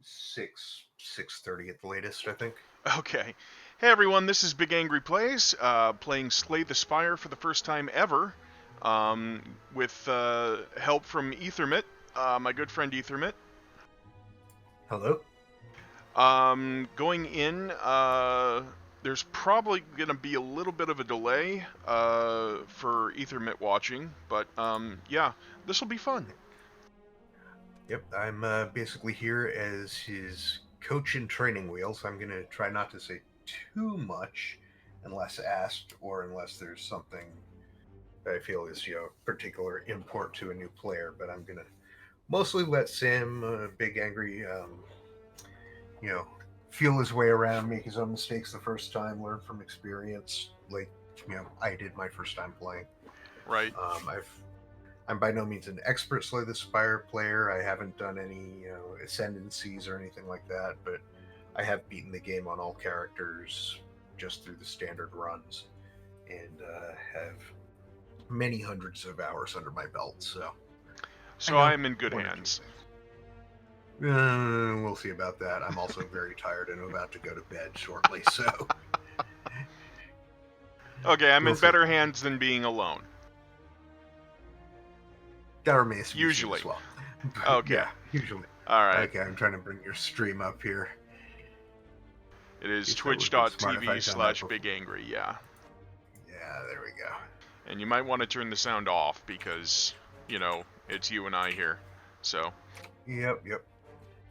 6:30 at the latest, I think. Okay. Hey everyone, this is BigAngry Plays, playing Slay the Spire for the first time ever, with help from Ethermit, my good friend Ethermit. Hello. Going in, there's probably going to be a little bit of a delay for Ethermit watching, but yeah, this will be fun. Yep, I'm basically here as his coach and training wheels. I'm gonna try not to say too much unless asked, or unless there's something that I feel is particular import to a new player. But I'm gonna mostly let Sam, Big Angry, you know, feel his way around, make his own mistakes the first time, learn from experience, like I did my first time playing. Right. I'm by no means an expert Slay the Spire player. I haven't done any ascendancies or anything like that, but I have beaten the game on all characters just through the standard runs, and have many hundreds of hours under my belt. So I So I know am in good one or two hands. things. We'll see about that. I'm also very tired and about to go to bed shortly, so Okay, I'm we'll in see. better hands than being alone. That remains to be seen as Usually. well. But Okay. yeah, usually. Alright. Okay, I'm trying to bring your stream up here. It is Guess that would have been smart if twitch.tv I'd done that slash before. BigAngry, yeah. Yeah, there we go. And you might want to turn the sound off because, it's you and I here. So, Yep.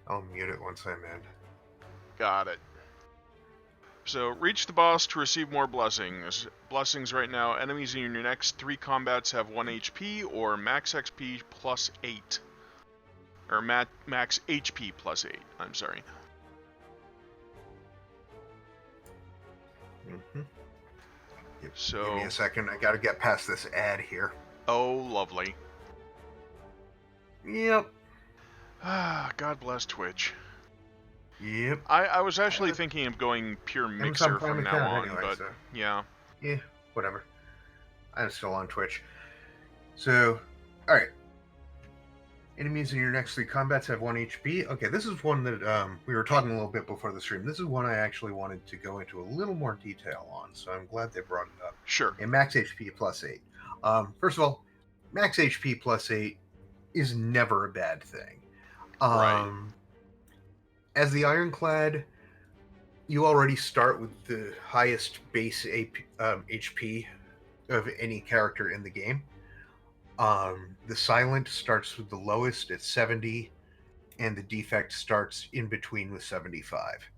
I'll mute it once I'm in. got it. So, reach the boss to receive more blessings. Blessings right now, enemies in your next 3 combats have 1 HP or max XP plus 8. Or max HP plus 8, I'm sorry. Mm-hmm. So, Give me a second. I gotta get past this ad here. oh, lovely. Yep. Ah, God bless Twitch. Yep. I was actually thinking of going pure Amazon mixer Prime from now account on, anyway, but so yeah. yeah, whatever. I'm still on Twitch. So, alright. Enemies in your next 3 combats have 1 HP. Okay, this is one that we were talking a little bit before the stream. This is one I actually wanted to go into a little more detail on, so I'm glad they brought it up. Sure. And max HP plus 8. First of all, max HP plus 8 is never a bad thing. Right. As the Ironclad, you already start with the highest base HP of any character in the game. The Silent starts with the lowest at 70, and the Defect starts in between with 75.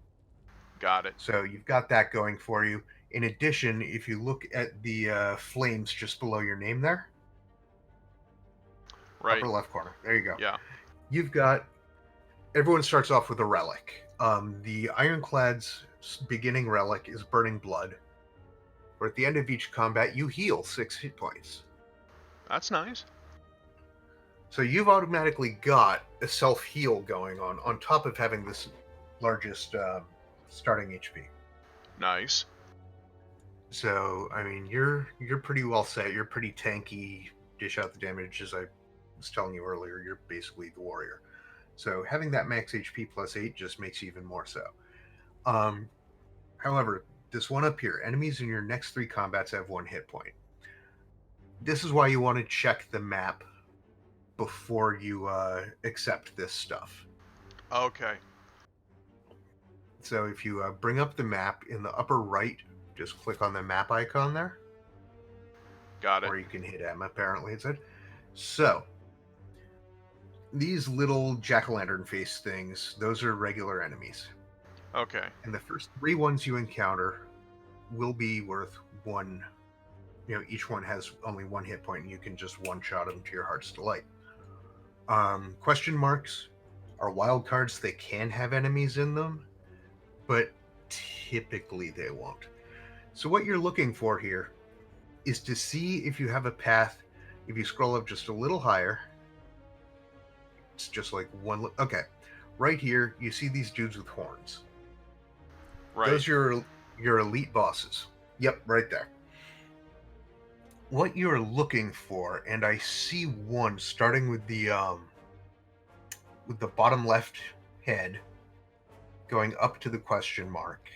Got it. So you've got that going for you. In addition, if you look at the flames just below your name there, Right. upper left corner, there you go. Yeah. You've got everyone starts off with a relic. The Ironclad's beginning relic is Burning Blood, where at the end of each combat you heal 6 hit points. That's nice. So you've automatically got a self heal going on top of having this largest starting HP. Nice. So I mean, you're pretty well set. You're pretty tanky. Dish out the damage, as I was telling you earlier. You're basically the warrior. So having that max HP plus 8 just makes you even more so. However, this one up here, enemies in your next 3 combats have 1 hit point. This is why you want to check the map before you accept this stuff. Okay. So if you bring up the map in the upper right, just click on the map icon there. Got it. Or you can hit M, apparently it said. So these little jack-o'-lantern face things, those are regular enemies. Okay. And the first 3 ones you encounter will be worth 1. Each one has only 1 hit point, and you can just one-shot them to your heart's delight. Question marks are wild cards. They can have enemies in them, but typically they won't. So what you're looking for here is to see if you have a path. If you scroll up just a little higher, it's just like one. Okay, right here you see these dudes with horns. Right. Those are your elite bosses. Yep, right there. What you're looking for, and I see one starting with the bottom left head going up to the question mark.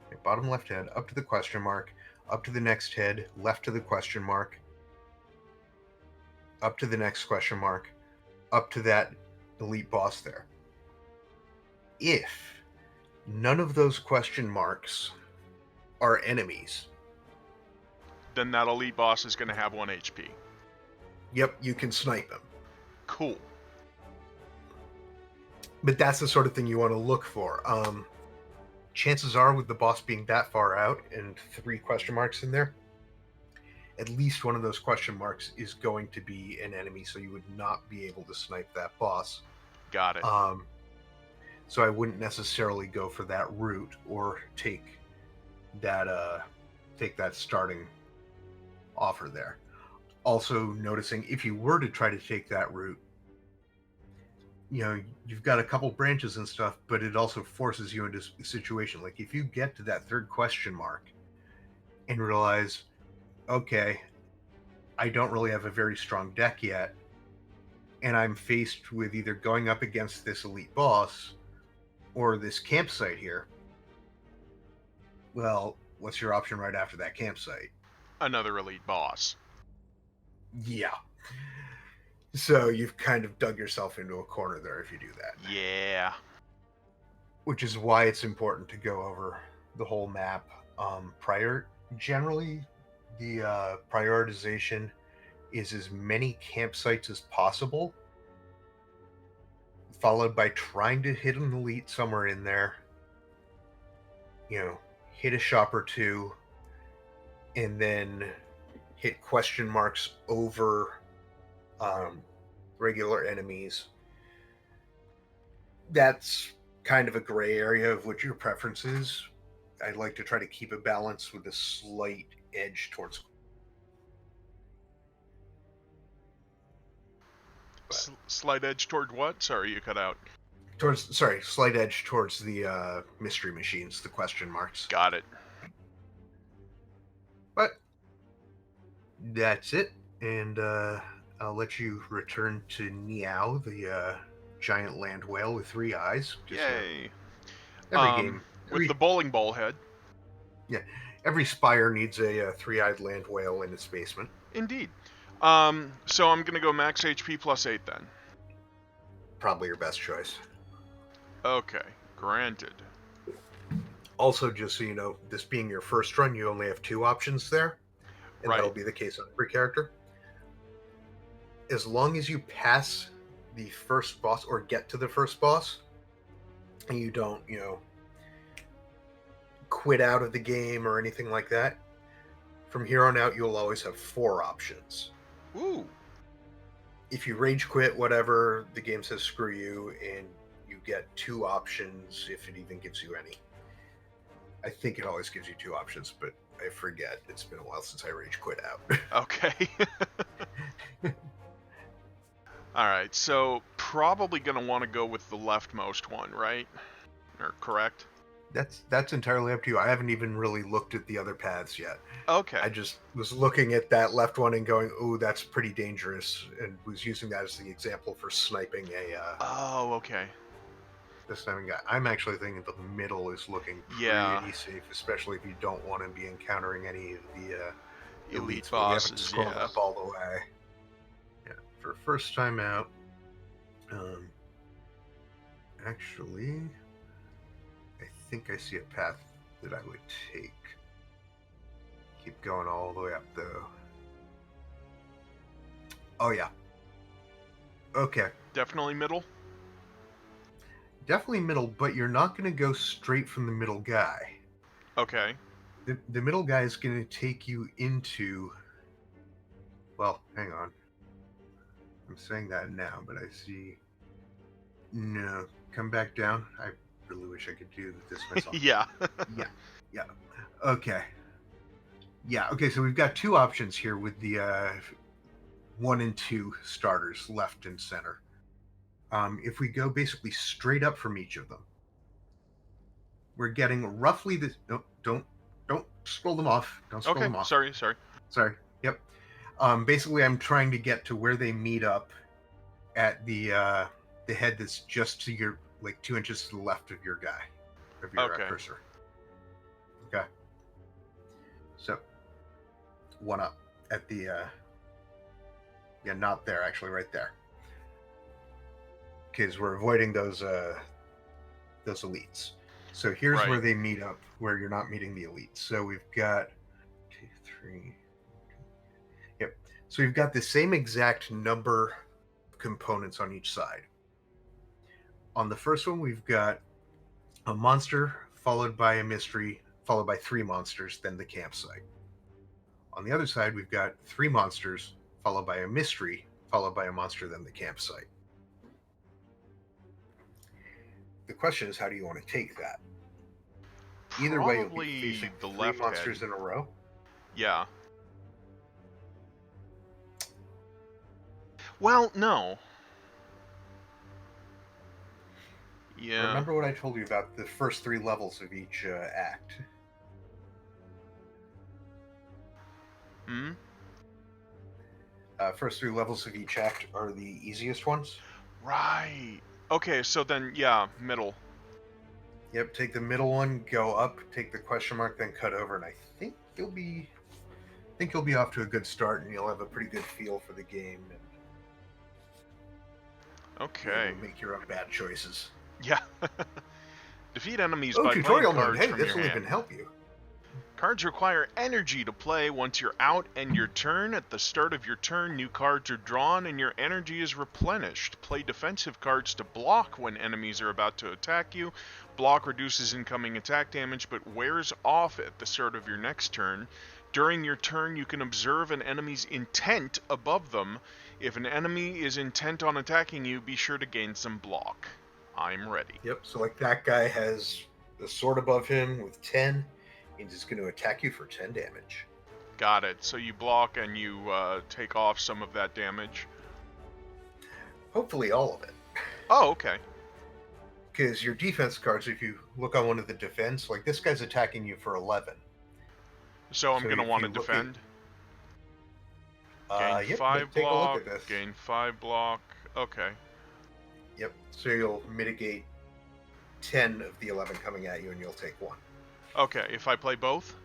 Okay, bottom left head, up to the question mark, up to the next head, left to the question mark, up to the next question mark, up to that elite boss there. If none of those question marks are enemies, Then that elite boss is going to have 1 HP. yep, you can snipe him. Cool. But that's the sort of thing you want to look for. Chances are, with the boss being that far out and 3 question marks in there, at least one of those question marks is going to be an enemy, so you would not be able to snipe that boss. Got it. So I wouldn't necessarily go for that route or take that starting offer there. Also noticing, if you were to try to take that route, you've got a couple branches and stuff, but it also forces you into a situation. Like, if you get to that 3rd question mark and realize, okay, I don't really have a very strong deck yet, and I'm faced with either going up against this elite boss or this campsite here, well, what's your option right after that campsite? Another elite boss. Yeah. So you've kind of dug yourself into a corner there if you do that. Yeah. Which is why it's important to go over the whole map prior. Generally, the prioritization is as many campsites as possible, followed by trying to hit an elite somewhere in there, hit a shop or 2, and then hit question marks over regular enemies. That's kind of a gray area of what your preference is. I'd like to try to keep a balance with a slight edge towards... Slight edge toward what? Sorry, you cut out. Slight edge towards the mystery machines, the question marks. Got it. But that's it, and I'll let you return to Niao, the giant land whale with 3 eyes. Yay. Every game. With the bowling ball head. Yeah, every Spire needs a 3-eyed land whale in its basement. Indeed. So I'm going to go max HP plus 8 then. Probably your best choice. Okay, granted. Also, just so you know, this being your first run, you only have 2 options there. And Right. that'll be the case on every character. As long as you pass the first boss or get to the first boss, and you don't, quit out of the game or anything like that, from here on out, you'll always have 4 options. Ooh. If you rage quit, whatever, the game says screw you, and you get 2 options if it even gives you any. I think it always gives you 2 options, but I forget. It's been a while since I rage quit out. Okay. Alright, so probably going to want to go with the leftmost one, right? Or correct? That's entirely up to you. I haven't even really looked at the other paths yet. Okay. I just was looking at that left one and going, "Oh, that's pretty dangerous," and was using that as the example for sniping a. Oh, okay. The sniping guy. I'm actually thinking the middle is looking pretty safe, especially if you don't want to be encountering any of the elite elites, bosses. But you haven't scrolled up all the way. Yeah, for first time out. Actually, I think I see a path that I would take. Keep going all the way up, though. Oh, yeah. Okay. Definitely middle? Definitely middle, but you're not going to go straight from the middle guy. Okay. The middle guy is going to take you into... Well, hang on. I'm saying that now, but I see... No. Come back down. I really wish I could do this myself. Yeah. Yeah. Okay. Yeah, okay, so we've got 2 options here with the 1 and 2 starters, left and center. If we go basically straight up from each of them, we're getting roughly the... No, don't scroll them off. Don't scroll them off. Sorry. Sorry. Yep. Basically, I'm trying to get to where they meet up at the head that's just to your like 2 inches to the left of your guy, of your Okay. cursor. Okay. So, 1 up at the, yeah, not there, actually, right there. Because we're avoiding those elites. So here's Right. where they meet up, where you're not meeting the elites. So we've got 2, 3. Yep. So we've got the same exact number of components on each side. On the first one, we've got a monster followed by a mystery, followed by 3 monsters, then the campsite. On the other side, we've got 3 monsters followed by a mystery, followed by a monster, then the campsite. The question is, how do you want to take that? Either way, you'll be Probably facing the 3 left monsters head. in a row. Yeah. Well, no. Yeah. Remember what I told you about the first 3 levels of each act? Hmm? First 3 levels of each act are the easiest ones. Right. Okay, so then, yeah, middle. Yep, take the middle one, go up, take the question mark, then cut over, and I think you'll be off to a good start, and you'll have a pretty good feel for the game, and be able Okay. to make your own bad choices. Yeah. Defeat enemies Oh, by playing tutorial mode! cards Hey, from this your will hand. even help you. Cards require energy to play. Once you're out and your turn, at the start of your turn, new cards are drawn and your energy is replenished. Play defensive cards to block when enemies are about to attack you. Block reduces incoming attack damage but wears off at the start of your next turn. During your turn, you can observe an enemy's intent above them. If an enemy is intent on attacking you, be sure to gain some block. I'm ready. Yep, so like that guy has the sword above him with 10, and he's going to attack you for 10 damage. Got it. So you block and you take off some of that damage. Hopefully all of it. Oh, okay. Because your defense cards, if you look on one of the defense, like this guy's attacking you for 11. So I'm So going to if want to you look defend. at, Gain yep, 5 take a look block, at this. gain 5 block. Okay. Yep, so you'll mitigate 10 of the 11 coming at you, and you'll take 1. Okay, if I play both?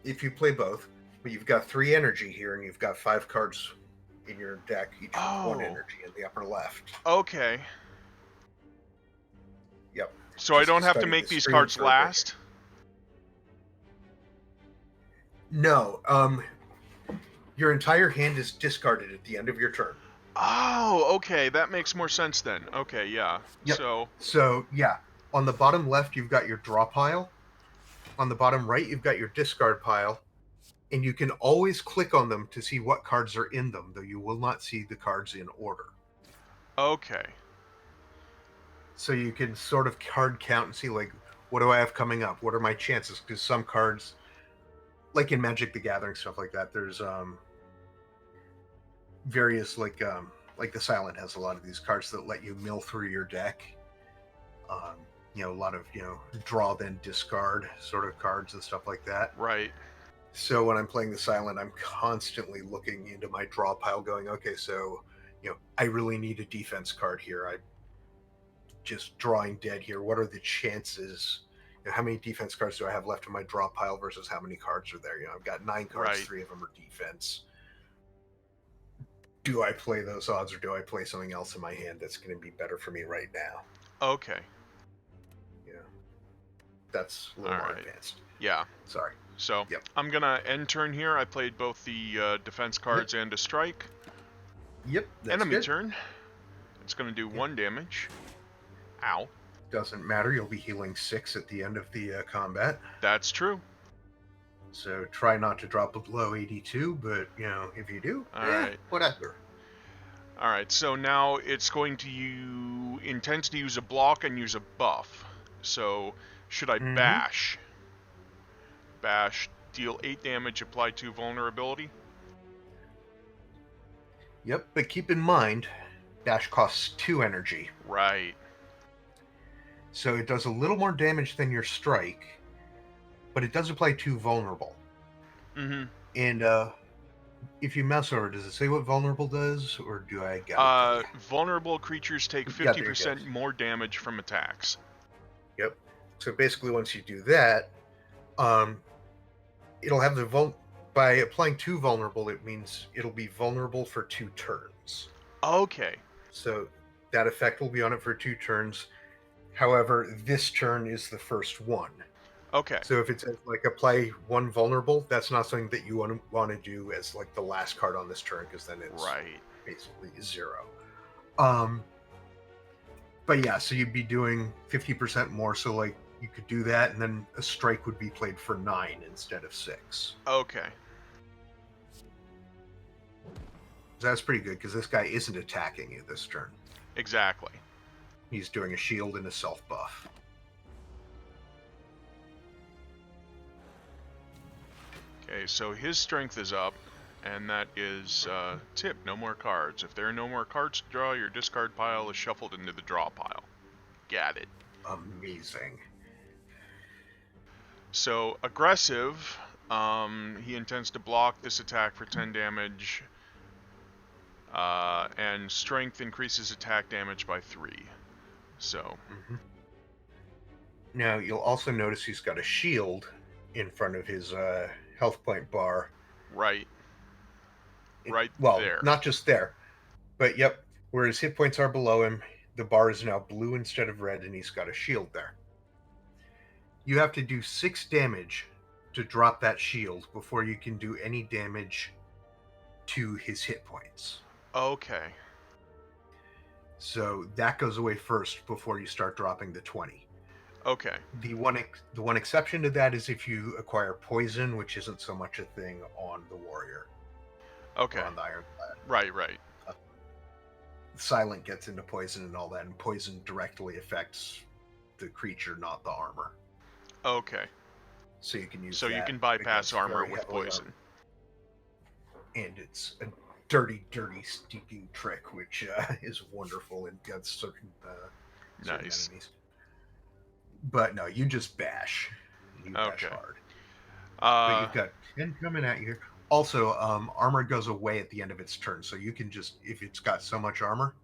If you play both, but you've got 3 energy here, and you've got 5 cards in your deck, each with 1 energy in the upper left. Okay. Yep. So I Just don't have to study make the these screen cards for a bit. last? No, your entire hand is discarded at the end of your turn. Oh, okay, that makes more sense then. Okay, yeah. Yep. So, yeah, on the bottom left, you've got your draw pile. On the bottom right, you've got your discard pile. And you can always click on them to see what cards are in them, though you will not see the cards in order. Okay. So you can sort of card count and see, like, what do I have coming up? What are my chances? Because some cards, like in Magic the Gathering, stuff like that, there's various, like the Silent has a lot of these cards that let you mill through your deck. A lot of, draw then discard sort of cards and stuff like that. Right. So when I'm playing the Silent, I'm constantly looking into my draw pile going, okay, so, I really need a defense card here. I'm just drawing dead here. What are the chances? How many defense cards do I have left in my draw pile versus how many cards are there? I've got 9 cards, Right. 3 of them are defense. Do I play those odds, or do I play something else in my hand that's going to be better for me right now? Okay. That's a little more advanced. Yeah. Sorry. So, Yep. I'm going to end turn here. I played both the defense cards and a strike. Yep, that's Enemy good. turn. It's going to do 1 damage. Ow. Doesn't matter. You'll be healing 6 at the end of the combat. That's true. So try not to drop below 82, but, if you do, Alright. whatever. Alright, so now it's going to intends to use a block and use a buff. So, should I bash? Bash, deal 8 damage, apply 2 vulnerability? Yep, but keep in mind, bash costs 2 energy. Right. So it does a little more damage than your strike, but it does apply 2 vulnerable. Mm-hmm. And if you mouse over, does it say what vulnerable does, or do I gotta tell you? Vulnerable creatures take Yeah, there it 50% goes. more damage from attacks. Yep. So basically, once you do that, um, it'll have the by applying 2 vulnerable, it means it'll be vulnerable for 2 turns. Okay. So that effect will be on it for 2 turns. However, this turn is the first one. Okay. So if it says like apply 1 vulnerable, that's not something that you want to do as like the last card on this turn, because then it's Right. basically 0. Um, but yeah, so you'd be doing 50% more. So like you could do that, and then a strike would be played for 9 instead of 6. Okay. That's pretty good because this guy isn't attacking you this turn. Exactly. He's doing a shield and a self buff. Okay, so his strength is up, and that is tip, no more cards. If there are no more cards to draw, your discard pile is shuffled into the draw pile. Got it. Amazing. So, aggressive, he intends to block this attack for 10 damage, and strength increases attack damage by 3. So, Now you'll also notice he's got a shield in front of his health point bar. right Well, there. not just there, but yep, where his hit points are below him, the bar is now blue instead of red, and he's got a shield there. You have to do 6 damage to drop that shield before you can do any damage to his hit points. Okay. So that goes away first before you start dropping the 20. Okay. The one exception to that is if you acquire poison, which isn't so much a thing on the warrior. Okay. Or on the ironclad. Right. Silent gets into poison and all that, and poison directly affects the creature, not the armor. Okay. So you can use. So that you can bypass armor with heavily poison. And it's a dirty, stinking trick, which is wonderful against certain Nice. enemies. But no, you just bash. You bash Okay. hard. But you've got 10 coming at you. Also, armor goes away at the end of its turn, so you can just, if it's got so much armor,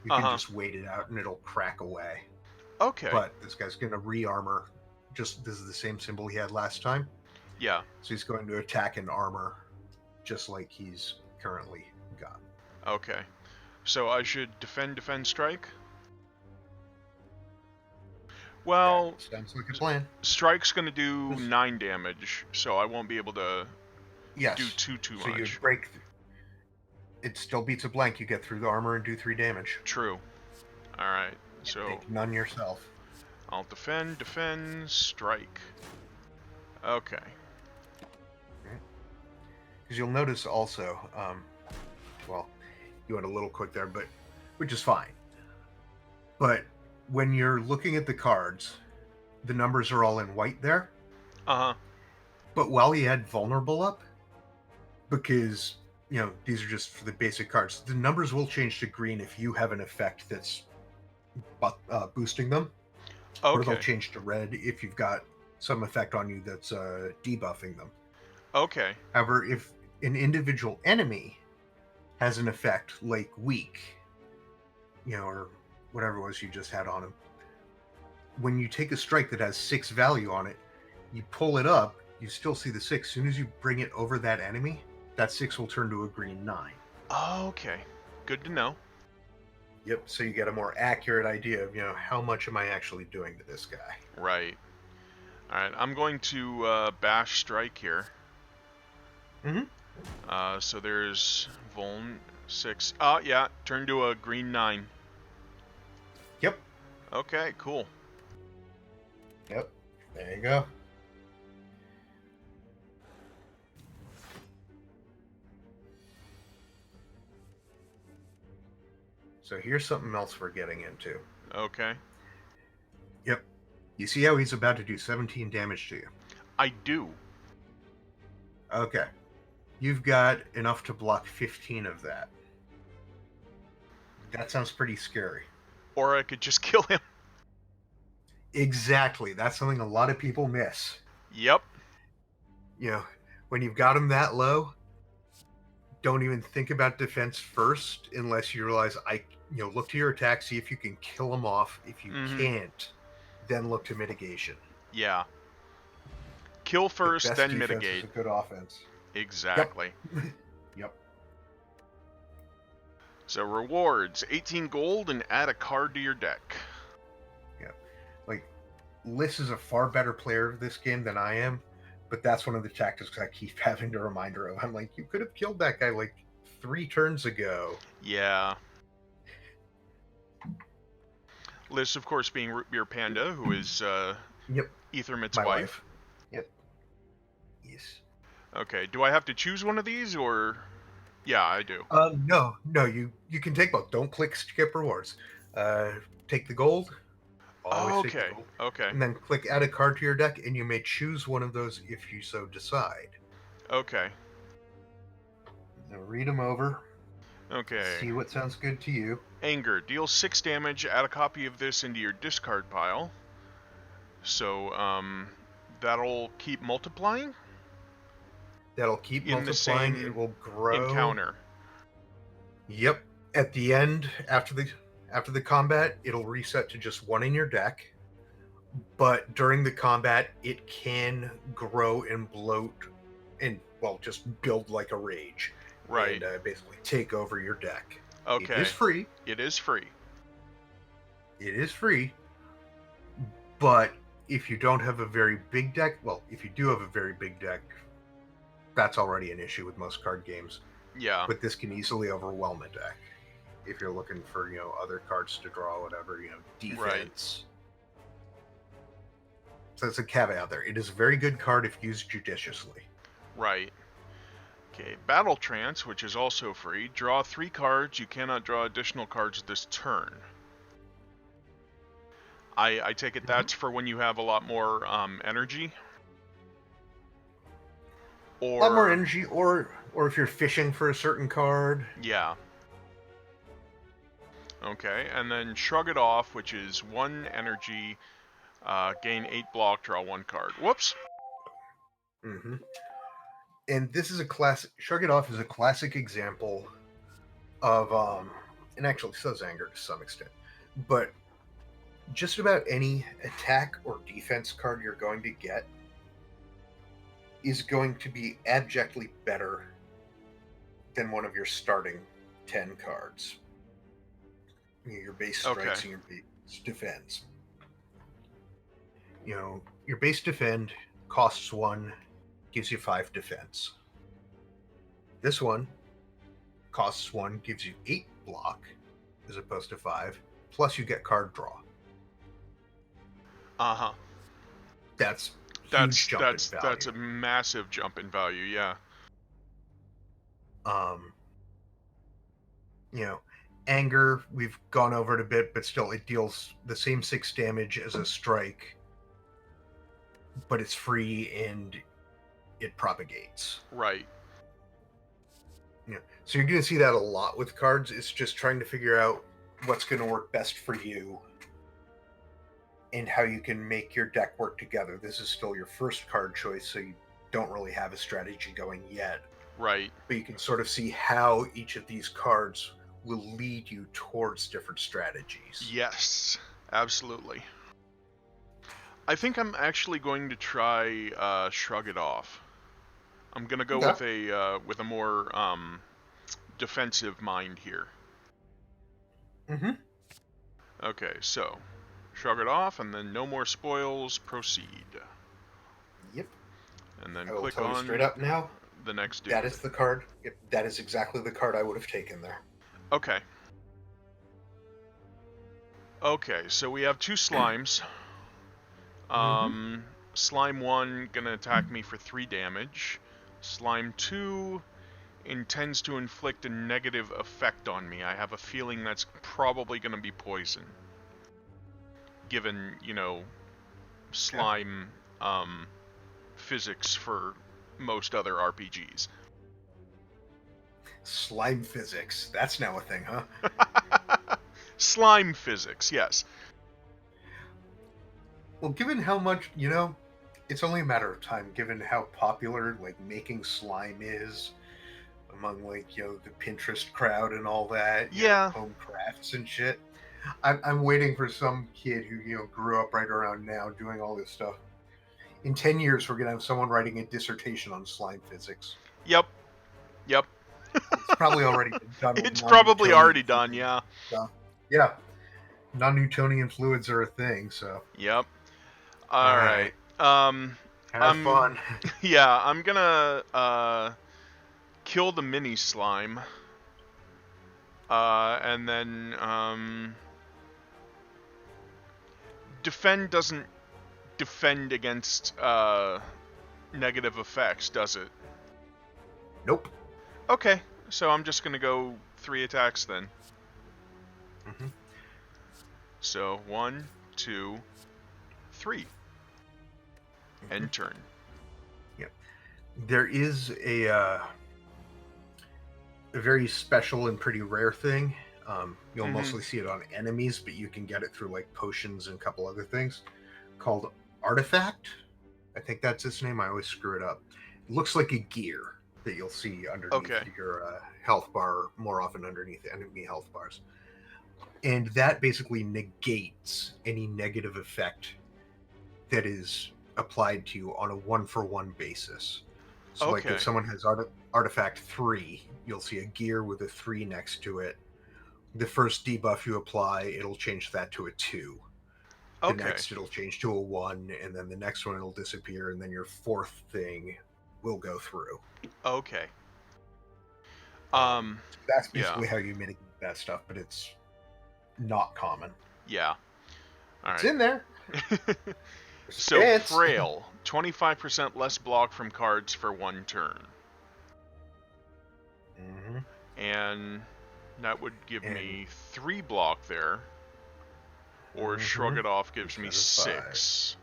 you can just wait it out and it'll crack away. Okay. But this guy's going to re-armor. This is the same symbol he had last time. Yeah. So he's going to attack in armor, just like he's currently got. Okay. So I should defend, strike? Well, that sounds like a plan. Strike's going to do 9 damage, so I won't be able to do too much. So you break. It still beats a blank. You get through the armor and do 3 damage. True. All right. So take none yourself. I'll defend, strike. Okay. Because you'll notice also, well, you went a little quick there, but which is fine. But when you're looking at the cards, the numbers are all in white there. But while he had vulnerable up, because these are just for the basic cards, the numbers will change to green if you have an effect that's boosting them. Okay. Or they'll change to red if you've got some effect on you that's debuffing them. Okay. However, if an individual enemy has an effect like weak, or whatever it was you just had on him, when you take a strike that has 6 value on it, you pull it up, you still see the 6. As soon as you bring it over that enemy, that 6 will turn to a green 9. Okay. Good to know. Yep, so you get a more accurate idea of, how much am I actually doing to this guy. Right. Alright, I'm going to bash strike here. So there's Vuln 6. Oh, yeah, turn to a green 9. Yep. Okay, cool. Yep, there you go. So here's something else we're getting into. Okay. Yep. You see how he's about to do 17 damage to you? I do. Okay. You've got enough to block 15 of that. That sounds pretty scary. Or I could just kill him. Exactly. That's something a lot of people miss. Yep. When you've got him that low, don't even think about defense first unless you realize look to your attack, see if you can kill them off. If you can't, then look to mitigation. Yeah. Kill The first, best then defense mitigate. is a good offense. Exactly. Yep. So rewards, 18 gold and add a card to your deck. Yeah. Like, Liz is a far better player of this game than I am, but that's one of the tactics I keep having to remind her of. I'm like, you could have killed that guy like 3 turns ago. Yeah. Liz, of course, being Root Beer Panda, who is Yep. Ethermit's My wife. Yep. Yes. Okay, do I have to choose one of these, or... Yeah, I do. No, you can take both. Don't click skip rewards. Take the gold. Always take the Okay, gold. okay, And then click add a card to your deck, and you may choose one of those if you so decide. okay, Now read them over. okay. See what sounds good to you. Anger. Deal 6 damage, add a copy of this into your discard pile. So, that'll keep multiplying? That'll keep In the multiplying. same It will grow. encounter. Yep. At the end, after the combat, it'll reset to just 1 in your deck. But during the combat, it can grow and bloat and, well, just build like a rage. Right. And basically take over your deck. Okay. It is free. It is free. It is free. But if you don't have a very big deck, well, if you do have a very big deck, that's already an issue with most card games. Yeah. But this can easily overwhelm a deck if you're looking for, other cards to draw, whatever, defense. Right. So it's a caveat there. It is a very good card if used judiciously. Right. Okay, Battle Trance, which is also free. Draw 3 cards. You cannot draw additional cards this turn. I take it that's for when you have a lot more energy? Or... A lot more energy, or if you're fishing for a certain card. Yeah. Okay, and then Shrug It Off, which is 1 energy, gain 8 block, draw 1 card. Whoops! Mm-hmm. And this is a classic. Shrug It Off is a classic example of, and actually so is Anger to some extent, but just about any attack or defense card you're going to get is going to be abjectly better than one of your starting 10 cards. Your base strikes and your base defends. Your base defend costs 1, gives you 5 defense. This one costs 1, gives you 8 block as opposed to 5, plus you get card draw. Uh-huh. That's a massive jump in value, yeah. Anger, we've gone over it a bit, but still it deals the same 6 damage as a strike, but it's free and it propagates. Right. So you're going to see that a lot with cards. It's just trying to figure out what's going to work best for you and how you can make your deck work together. This is still your first card choice, so you don't really have a strategy going yet. Right. But you can sort of see how each of these cards will lead you towards different strategies. Yes, absolutely. I think I'm actually going to try Shrug It Off. I'm gonna go with a more defensive mind here. Mm-hmm. Okay, so Shrug It Off, and then no more spoils. Proceed. Yep. And then I will click tell you on straight up now. The next dude. That is the card. Yep, that is exactly the card I would have taken there. Okay. Okay, so we have 2 slimes. Slime 1 gonna attack me for 3 damage. Slime 2 intends to inflict a negative effect on me. I have a feeling that's probably gonna be poison. Given, slime physics for most other RPGs. Slime physics. That's now a thing, huh? Slime physics, yes. Well, given how much, it's only a matter of time, given how popular, making slime is. among like the Pinterest crowd and all that. Yeah. Home crafts and shit. I'm waiting for some kid who grew up right around now doing all this stuff. In 10 years, we're gonna have someone writing a dissertation on slime physics. Yep. It's probably already been done with It's probably already non-Newtonian done, fluids yeah. and stuff. Yeah, non-Newtonian fluids are a thing. So Yep. all All right, right. Um, have fun. yeah, I'm gonna kill the mini slime. And then defend doesn't defend against negative effects, does it? Nope. Okay, so I'm just gonna go 3 attacks then. Mm-hmm. So 1, 2, 3. End turn. Yep. There is a very special and pretty rare thing. You'll mostly see it on enemies, but you can get it through like potions and a couple other things called Artifact. I think that's its name. I always screw it up. It looks like a gear that you'll see underneath your health bar, more often underneath enemy health bars. And that basically negates any negative effect that is applied to you on a 1-for-1 basis. So like if someone has Artifact 3, you'll see a gear with a 3 next to it. The first debuff you apply, it'll change that to a 2. The next it'll change to a 1, and then the next one it'll disappear, and then your 4th thing will go through. Okay. That's basically how you mitigate that stuff, but it's not common. Yeah. All right. It's in there. So frail, 25% less block from cards for 1 turn. Mm-hmm. And that would give me 3 block there. Or shrug it off gives me 6.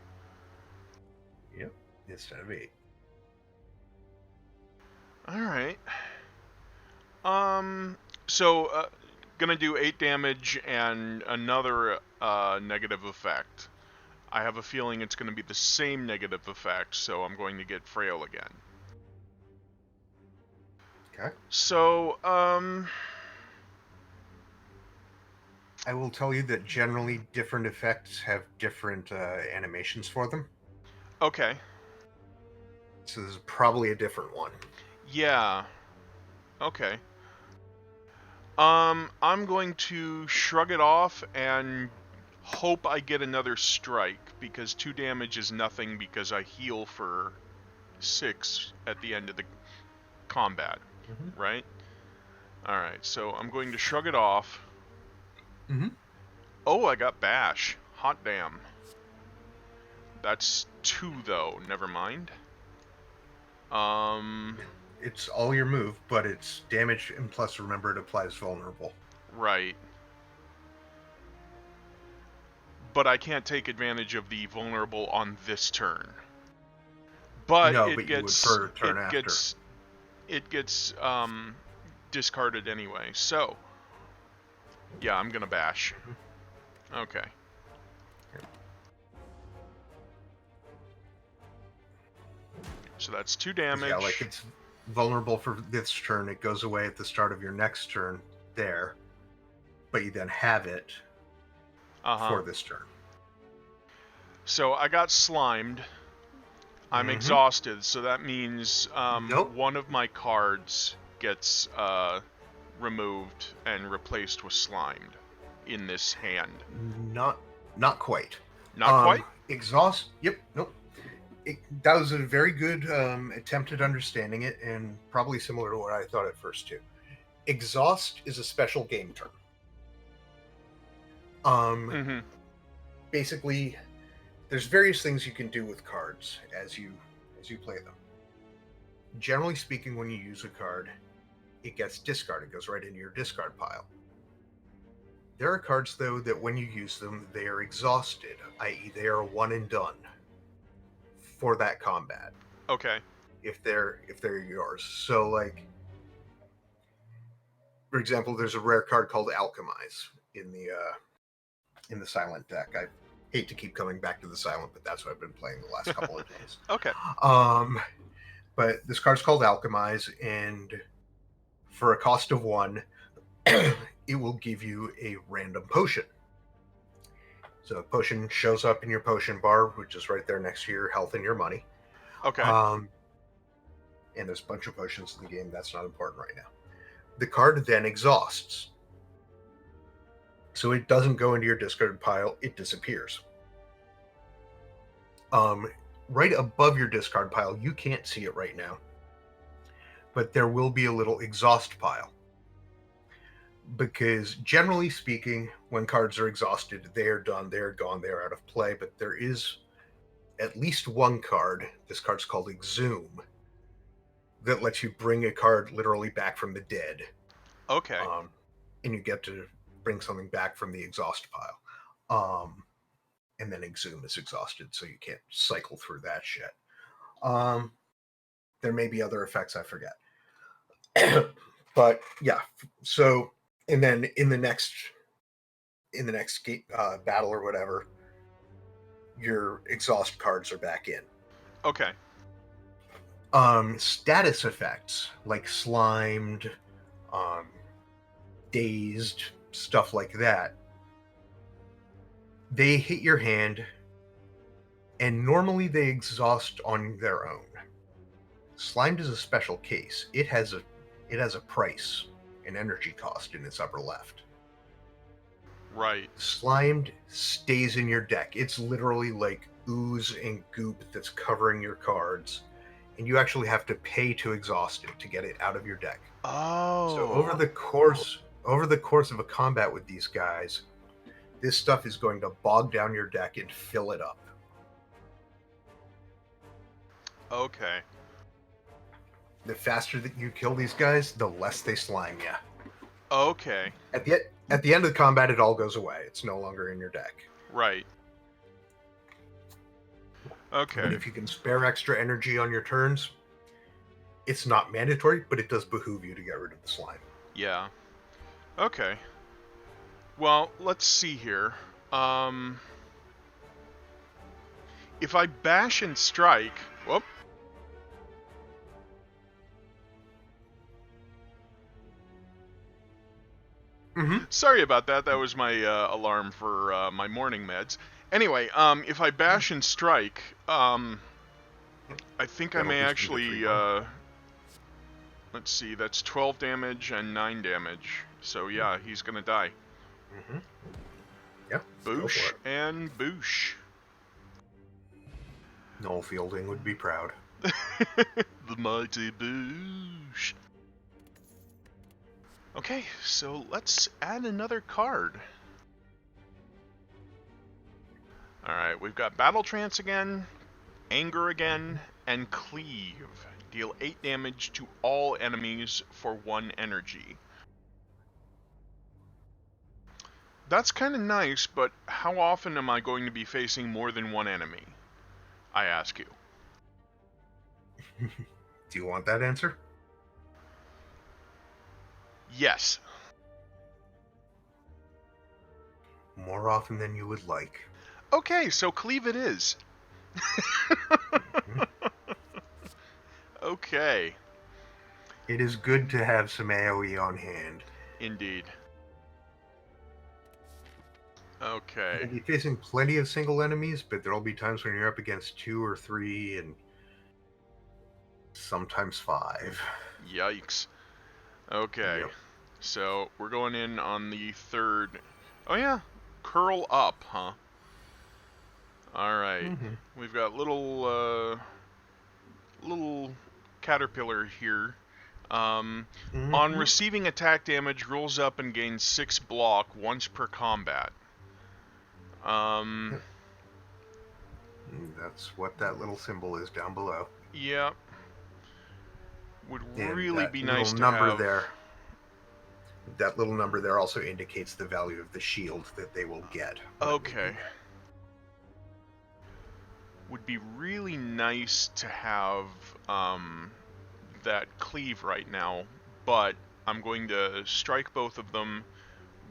Yep, instead of 8. Alright. So, gonna do 8 damage and another negative effect. I have a feeling it's gonna be the same negative effect, so I'm going to get frail again. Okay. So, I will tell you that generally different effects have different animations for them. Okay. So this is probably a different one. Yeah. Okay. I'm going to shrug it off and hope I get another strike, because 2 damage is nothing because I heal for 6 at the end of the combat, right? Alright, so I'm going to shrug it off. Oh, I got bash. Hot damn. That's 2 though, never mind. It's all your move, but it's damage, and plus remember it applies vulnerable. Right. But I can't take advantage of the vulnerable on this turn. But no, it but gets you would for a turn after. It gets discarded anyway. So yeah, I'm gonna bash. Okay. So that's 2 damage. Yeah, like it's vulnerable for this turn. It goes away at the start of your next turn there, but you then have it for this turn. So I got slimed. I'm exhausted, so that means one of my cards gets removed and replaced with slimed in this hand. Not quite. Not quite? Exhaust. Yep. Nope. That was a very good attempt at understanding it, and probably similar to what I thought at first too. Exhaust is a special game term. Basically, there's various things you can do with cards as you play them. Generally speaking, when you use a card, it gets discarded. It goes right into your discard pile. There are cards, though, that when you use them, they are exhausted, i.e. they are one and done for that combat. Okay. If they're yours. So, like, for example, there's a rare card called Alchemize in the Silent deck. I hate to keep coming back to the Silent, but that's what I've been playing the last couple of days. Okay. But this card's called Alchemize, and For a cost of 1, it will give you a random potion. So a potion shows up in your potion bar, which is right there next to your health and your money. Okay. And there's a bunch of potions in the game. That's not important right now. The card then exhausts. So it doesn't go into your discard pile. It disappears. Right above your discard pile, you can't see it right now, but there will be a little exhaust pile. Because generally speaking, when cards are exhausted, they're done, they're gone, they're out of play. But there is at least one card, this card's called Exhume, that lets you bring a card literally back from the dead. Okay. And you get to bring something back from the exhaust pile. And then Exhume is exhausted, so you can't cycle through that shit. There may be other effects I forget. But yeah, so and then in the next battle or whatever, your exhaust cards are back in. Okay. Status effects like slimed, dazed, stuff like that, they hit your hand, and normally they exhaust on their own. Slimed is a special case. It has a price, an energy cost in its upper left. Right. Slimed stays in your deck. It's literally like ooze and goop that's covering your cards, and you actually have to pay to exhaust it to get it out of your deck. Oh. So over the course of a combat with these guys, this stuff is going to bog down your deck and fill it up. Okay. The faster that you kill these guys, the less they slime you. Okay. At the end of the combat, it all goes away. It's no longer in your deck. Right. Okay. But if you can spare extra energy on your turns, it's not mandatory, but it does behoove you to get rid of the slime. Yeah. Okay. Well, let's see here. If I bash and strike... Whoop. Mm-hmm. Sorry about that. That was my alarm for my morning meds. Anyway, if I bash and strike, I think I may actually... let's see, that's 12 damage and 9 damage. So yeah, he's gonna die. Mm-hmm. Yep. Boosh and boosh. Noel Fielding would be proud. The mighty boosh. Okay, so let's add another card. Alright, we've got Battle Trance again, Anger again, and Cleave. Deal 8 damage to all enemies for 1 energy. That's kind of nice, but how often am I going to be facing more than one enemy? I ask you. Do you want that answer? Yes. More often than you would like. Okay, so Cleave it is. Mm-hmm. Okay. It is good to have some AoE on hand. Indeed. Okay. You'll be facing plenty of single enemies, but there'll be times when you're up against 2 or 3 and sometimes 5. Yikes. Okay. Yep. So we're going in on the 3rd. Oh yeah, curl up, huh? All right. Mm-hmm. We've got little caterpillar here. Mm-hmm. On receiving attack damage, rolls up and gains 6 block once per combat. That's what that little symbol is down below. Yeah. Would And really be nice to number have. there. That little number there also indicates the value of the shield that they will get. Okay. Would be really nice to have that cleave right now, but I'm going to strike both of them,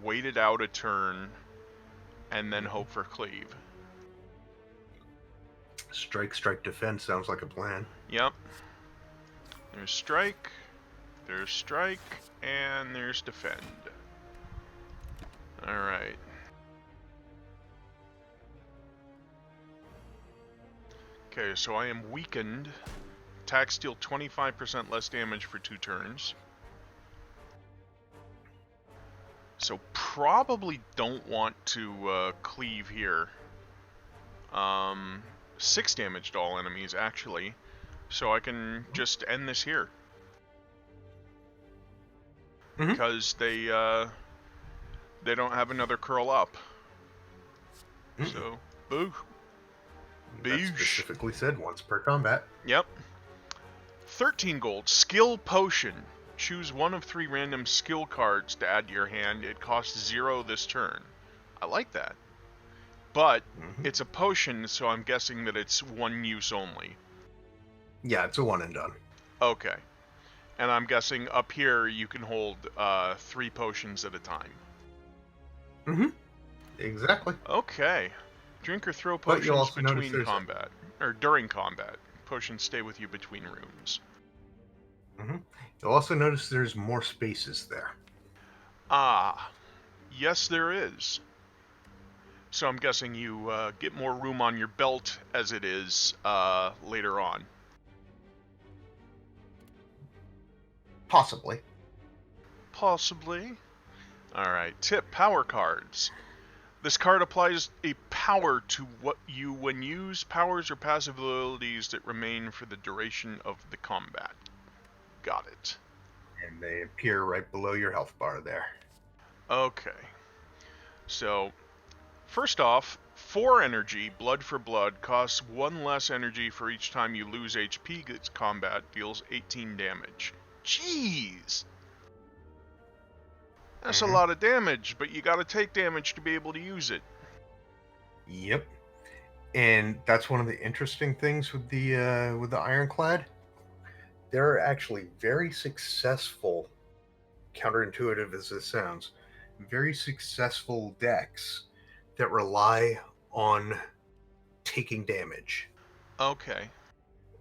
wait it out a turn, and then hope for cleave. Strike, Strike, defense sounds like a plan. Yep. There's strike, There's strike, and there's defend. Alright. Okay, so I am weakened. Attacks deal 25% less damage for 2 turns. So probably don't want to cleave here. 6 damage to all enemies, actually. So I can just end this here. Because they don't have another curl up. So, boo. That specifically said once per combat. Yep. 13 gold. Skill Potion. Choose one of 3 random skill cards to add to your hand. It costs 0 this turn. I like that. But it's a potion, so I'm guessing that it's one use only. Yeah, it's a one and done. Okay. And I'm guessing up here you can hold 3 potions at a time. Exactly. Okay. Drink or throw potions between combat. Or during combat. Potions stay with you between rooms. You'll also notice there's more spaces there. Ah. Yes, there is. So I'm guessing you get more room on your belt as it is later on. Possibly. Possibly. Alright, tip, power cards. This card applies a power to what you when use powers or passive abilities that remain for the duration of the combat. Got it. And they appear right below your health bar there. Okay. So, first off, 4 energy, blood for blood, costs 1 less energy for each time you lose HP. Gets combat, deals 18 damage. Jeez! That's a lot of damage, but you gotta take damage to be able to use it. Yep. And that's one of the interesting things with the Ironclad. There are actually very successful, counterintuitive as this sounds, very successful decks that rely on taking damage. Okay.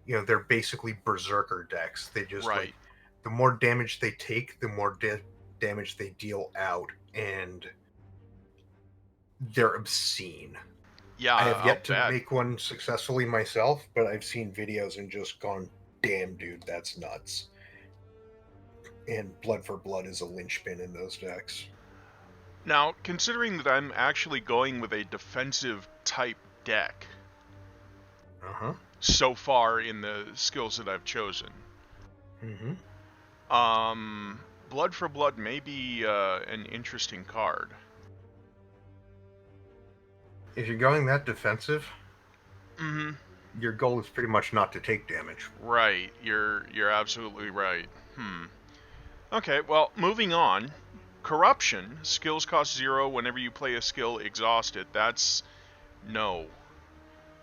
You know, they're basically berserker decks. They just like the more damage they take, the more damage they deal out, and they're obscene. Yeah, I have yet to make one successfully myself, but I've seen videos and just gone, damn, dude, that's nuts. And Blood for Blood is a linchpin in those decks. Now, considering that I'm actually going with a defensive type deck so far in the skills that I've chosen, Blood for Blood may be an interesting card. If you're going that defensive, your goal is pretty much not to take damage. Right, you're absolutely right. Okay, well, moving on. Corruption. Skills cost 0 whenever you play a skill, exhaust it. That's no.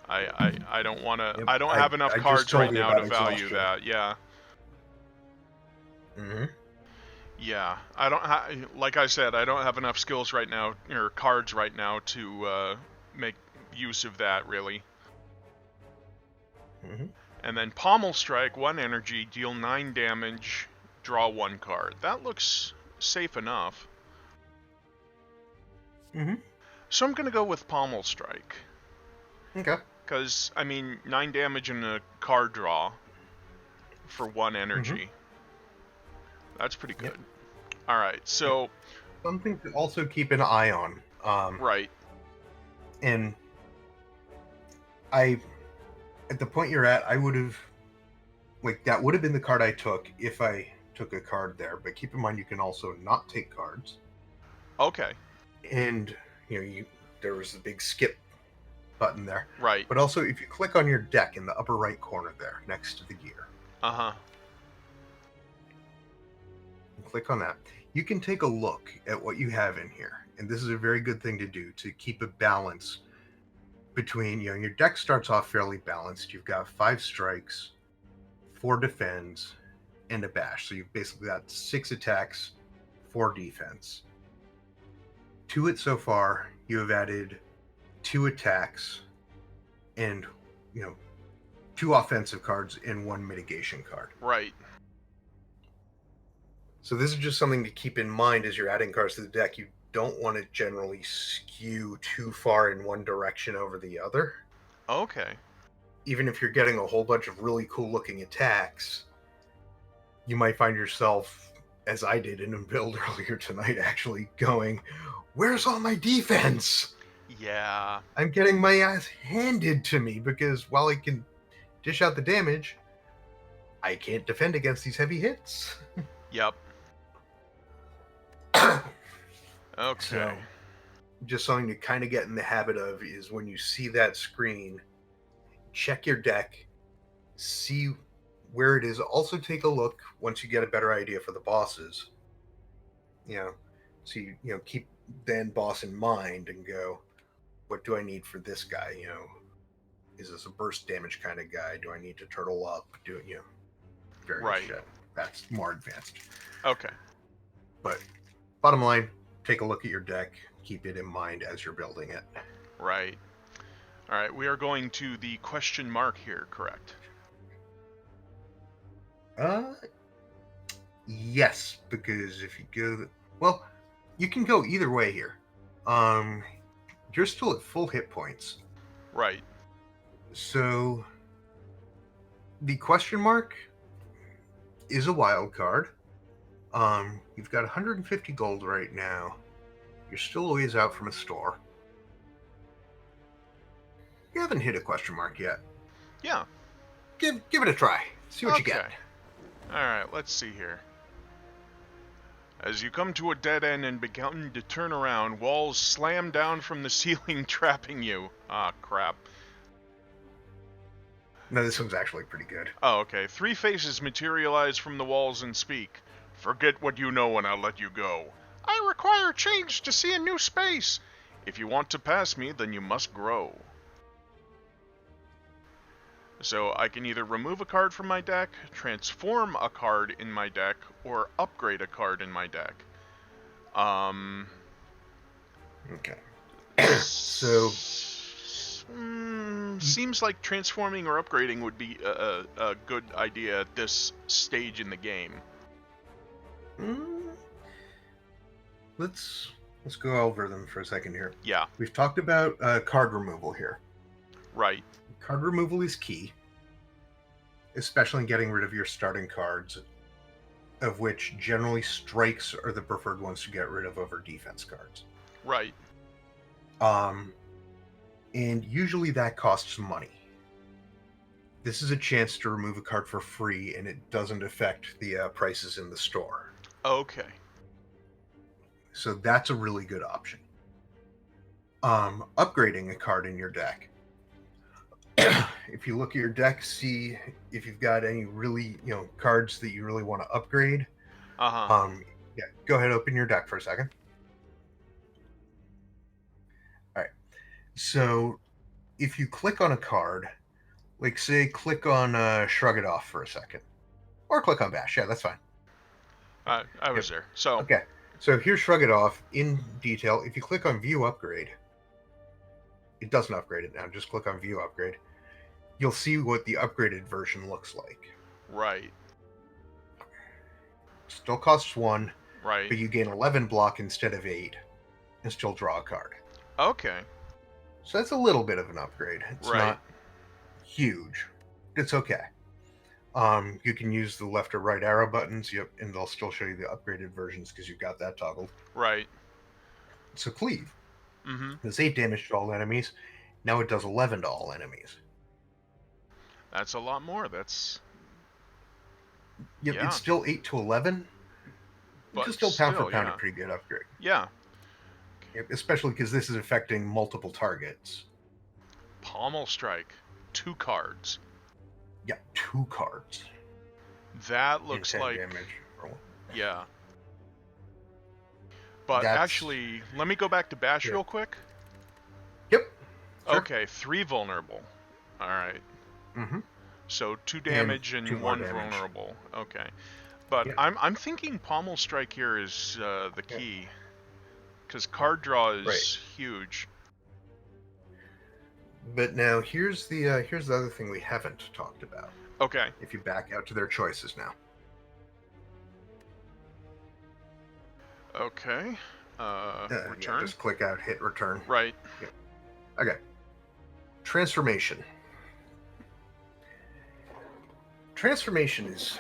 I don't want to. I don't have enough cards right now to value that. Yeah. Yeah, I don't like I said, I don't have enough skills right now or cards right now to make use of that really. And then Pommel Strike, 1 energy, deal 9 damage, draw 1 card. That looks safe enough. So I'm gonna go with Pommel Strike. Okay. Because I mean, 9 damage in a card draw for 1 energy. That's pretty good. All right, so something to also keep an eye on. Right. And at the point you're at, I would have, like, that would have been the card I took if I took a card there. But keep in mind, you can also not take cards. Okay. And there was a big skip button there. Right. But also, if you click on your deck in the upper right corner there, next to the gear. Click on that. You can take a look at what you have in here. And this is a very good thing to do to keep a balance between, your deck starts off fairly balanced. You've got 5 strikes, 4 defends, and a bash. So you've basically got 6 attacks, 4 defense. To it so far, you have added 2 attacks and, 2 offensive cards and 1 mitigation card. Right. So this is just something to keep in mind as you're adding cards to the deck. You don't want to generally skew too far in one direction over the other. Okay. Even if you're getting a whole bunch of really cool looking attacks, you might find yourself, as I did in a build earlier tonight, actually going, where's all my defense? Yeah. I'm getting my ass handed to me because while I can dish out the damage, I can't defend against these heavy hits. Yep. Okay. So, just something to kind of get in the habit of is when you see that screen, check your deck, see where it is. Also, take a look once you get a better idea for the bosses. So you keep the end boss in mind and go, what do I need for this guy? Is this a burst damage kind of guy? Do I need to turtle up? Various Right. shit. That's more advanced. Okay. But bottom line, take a look at your deck. Keep it in mind as you're building it. Right. All right. We are going to the question mark here, correct? Yes, because if you go, well, you can go either way here. You're still at full hit points. Right. So the question mark is a wild card. You've got 150 gold right now. You're still a ways out from a store. You haven't hit a question mark yet. Yeah. Give it a try. See what you get. All right. Let's see here. As you come to a dead end and begin to turn around, walls slam down from the ceiling, trapping you. Ah, crap. No, this one's actually pretty good. Oh, okay. 3 faces materialize from the walls and speak. Forget what you know and I'll let you go. I require change to see a new space. If you want to pass me, then you must grow. So I can either remove a card from my deck, transform a card in my deck, or upgrade a card in my deck. Okay. So seems like transforming or upgrading would be a good idea at this stage in the game. Let's go over them for a second here. Yeah. We've talked about card removal here. Right. Card removal is key, especially in getting rid of your starting cards, of which generally strikes are the preferred ones to get rid of over defense cards. Right. And usually that costs money. This is a chance to remove a card for free, and it doesn't affect the prices in the store. Okay. So that's a really good option. Upgrading a card in your deck. If you look at your deck, see if you've got any really, cards that you really want to upgrade. Yeah, go ahead, open your deck for a second. All right. So if you click on a card, like say click on Shrug It Off for a second, or click on Bash. Yeah, that's fine. I was there. So okay. So here's Shrug It Off in detail. If you click on View Upgrade, it doesn't upgrade it now. Just click on View Upgrade. You'll see what the upgraded version looks like. Right. Still costs 1. Right. But you gain 11 block instead of 8, and still draw a card. Okay. So that's a little bit of an upgrade. It's not huge. It's okay. You can use the left or right arrow buttons, and they'll still show you the upgraded versions because you've got that toggled. Right. So Cleave. Mm-hmm. Does 8 damage to all enemies. Now it does 11 to all enemies. That's a lot more. That's... Yeah. It's still 8 to 11. But it's still pound for pound a pretty good upgrade. Yeah. Especially because this is affecting multiple targets. Pommel Strike. 2 cards. Yeah, 2 cards. That looks like... damage. Yeah. But actually, let me go back to Bash real quick. Yep. Sure. Okay, 3 vulnerable. Alright. Mm-hmm. So 2 damage and 1 vulnerable. Okay. But I'm thinking Pommel Strike here is the key. Because card draw is huge. But now here's the other thing we haven't talked about. Okay. If you back out to their choices now. Okay. Yeah, Return. just click out, hit return. Right. Yeah. Okay. Transformation. Transformation is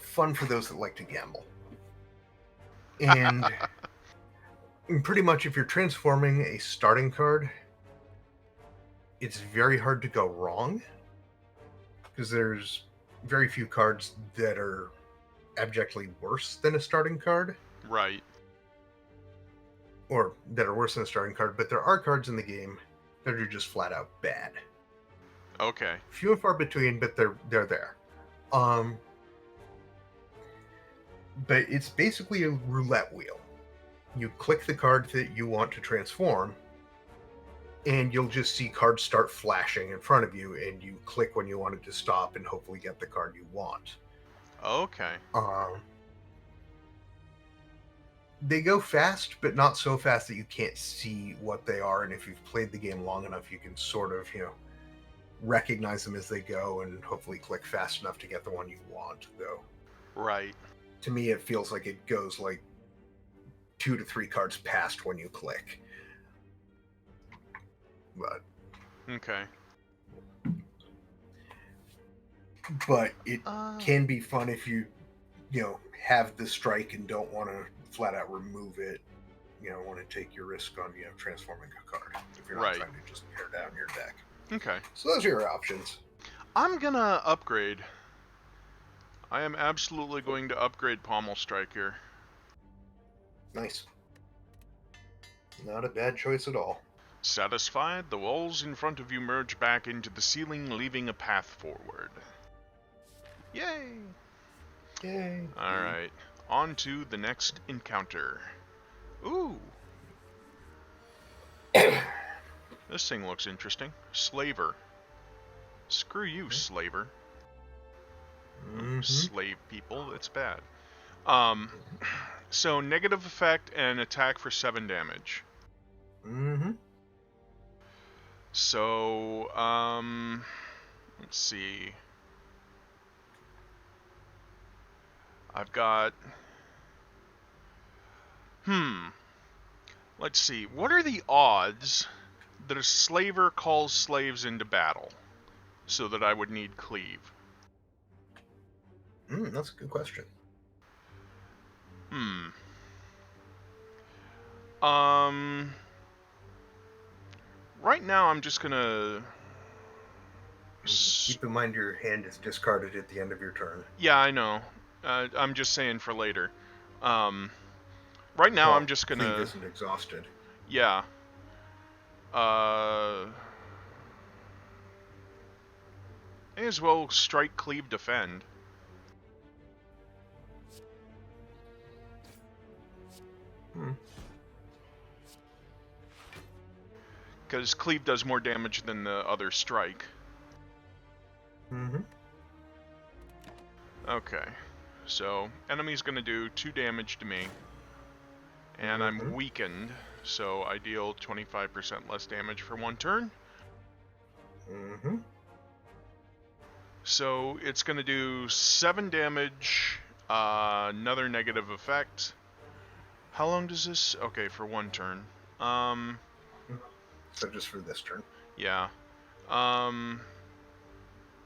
fun for those that like to gamble. And pretty much if you're transforming a starting card, it's very hard to go wrong because there's very few cards that are abjectly worse than a starting card, Right. or that are worse than a starting card, but there are cards in the game that are just flat out bad. Okay. Few and far between, but they're there. But it's basically a roulette wheel. You click the card that you want to transform, and you'll just see cards start flashing in front of you, and you click when you want it to stop and hopefully get the card you want. Okay. They go fast, but not so fast that you can't see what they are, and if you've played the game long enough, you can sort of, recognize them as they go and hopefully click fast enough to get the one you want, though. Right. To me, it feels like it goes like 2 to 3 cards past when you click. But Okay. it can be fun if you have the strike and don't want to flat out remove it. Want to take your risk on transforming a card if you're not trying to just tear down your deck. Okay. So those are your options. I'm gonna upgrade. I am absolutely going to upgrade Pommel Strike here. Nice. Not a bad choice at all. Satisfied, the walls in front of you merge back into the ceiling, leaving a path forward. Yay! Yay. Alright, on to the next encounter. Ooh! This thing looks interesting. Slaver. Screw you, slaver. Mm-hmm. Slave people, it's bad. So negative effect and attack for 7 damage. Mm-hmm. So, let's see. I've got... Let's see. What are the odds that a slaver calls slaves into battle so that I would need cleave? That's a good question. Right now I'm just gonna... Keep in mind your hand is discarded at the end of your turn. Yeah, I know. I'm just saying for later. Right now I'm just gonna... Cleave isn't exhausted. Yeah. May as well strike, cleave, defend. Because cleave does more damage than the other strike. Mm-hmm. Okay. So, enemy's gonna do 2 damage to me. And I'm weakened, so I deal 25% less damage for 1 turn. Mm-hmm. So, it's gonna do 7 damage, another negative effect. How long does this... Okay, for 1 turn. So just for this turn. Yeah.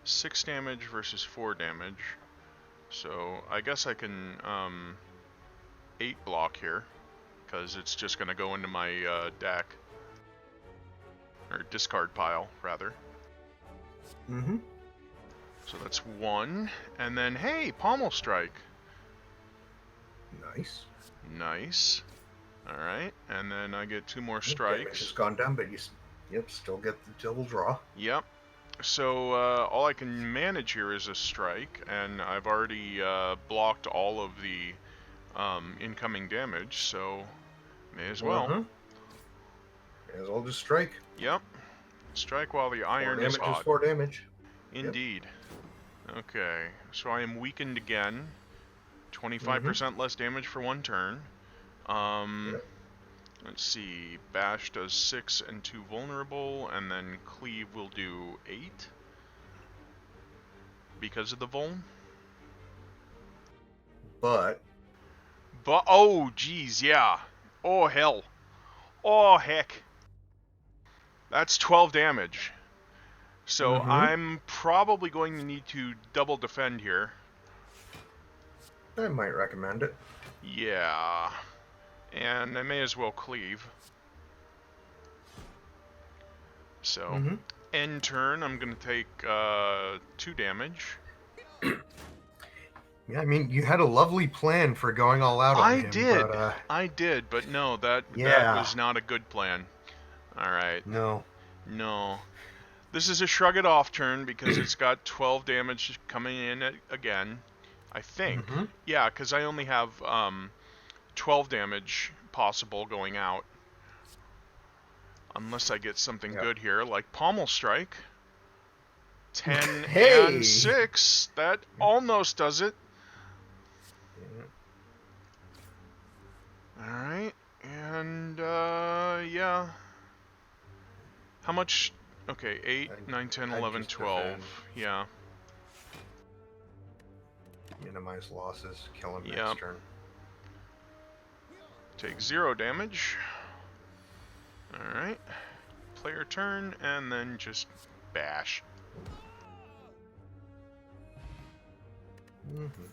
6 damage versus 4 damage. So, I guess I can, 8 block here. Because it's just going to go into my, deck. Or discard pile, rather. Mm-hmm. So that's 1. And then, hey, Pommel Strike. Nice. Nice. Alright, and then I get 2 more Damage strikes. has gone down, but you still get the double draw. Yep. So, all I can manage here is a strike, and I've already blocked all of the incoming damage, so may as well. May as well just strike. Yep. Strike while the iron is 4 damage hot. is 4 damage. Indeed. Yep. Okay, so I am weakened again. 25% less damage for 1 turn. Let's see, Bash does 6 and 2 vulnerable, and then Cleave will do 8 because of the vuln. But But oh, geez, yeah. Oh hell. Oh heck. That's 12 damage. So I'm probably going to need to double defend here. I might recommend it. Yeah. And I may as well cleave. So, end turn, I'm going to take 2 damage. Yeah, I mean, you had a lovely plan for going all out on him. I did, but no, that was not a good plan. Alright. No. This is a shrug it off turn because it's got 12 damage coming in again. I think. Yeah, because I only have 12 damage possible going out. Unless I get something good here, like Pommel Strike. 10 and 6. That almost does it. Alright. And, yeah. How much? Okay, 8, 9, 10, 11, 12. Yeah. Minimize losses. Kill him next turn. Take 0 damage. Alright. Player turn, and then just bash.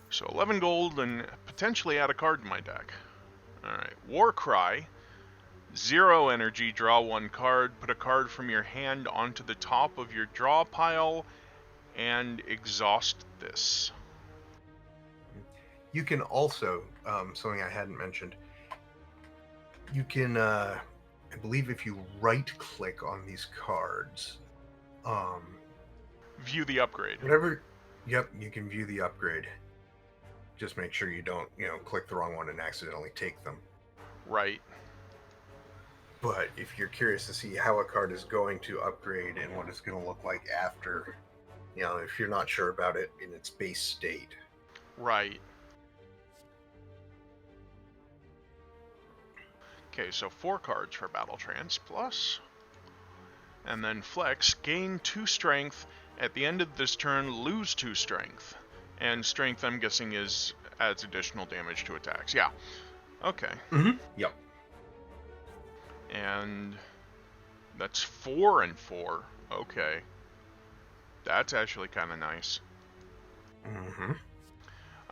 So 11 gold and potentially add a card to my deck. Alright. War Cry. 0 energy, draw 1 card. Put a card from your hand onto the top of your draw pile and exhaust this. You can also, something I hadn't mentioned, you can, I believe if you right-click on these cards, view the upgrade. Yep, you can view the upgrade. Just make sure you don't, click the wrong one and accidentally take them. Right. But if you're curious to see how a card is going to upgrade and what it's going to look like after, if you're not sure about it in its base state. Right. Okay, so 4 cards for Battle Trance plus. And then Flex, gain 2 strength. At the end of this turn, lose 2 strength. And strength, I'm guessing, adds additional damage to attacks. Yeah. Okay. Yep. And that's 4 and 4. Okay. That's actually kind of nice.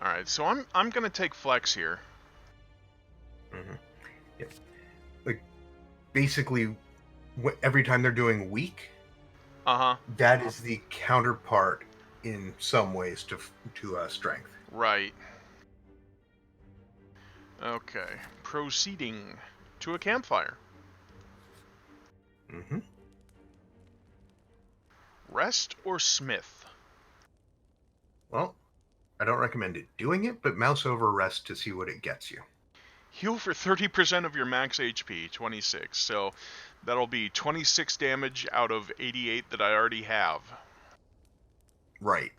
Alright, so I'm going to take Flex here. Yep. Like, basically, every time they're doing weak, that is the counterpart in some ways to strength. Right. Okay. Proceeding to a campfire. Rest or Smith? Well, I don't recommend it doing it, but mouse over rest to see what it gets you. Heal for 30% of your max HP, 26. So that'll be 26 damage out of 88 that I already have. Right.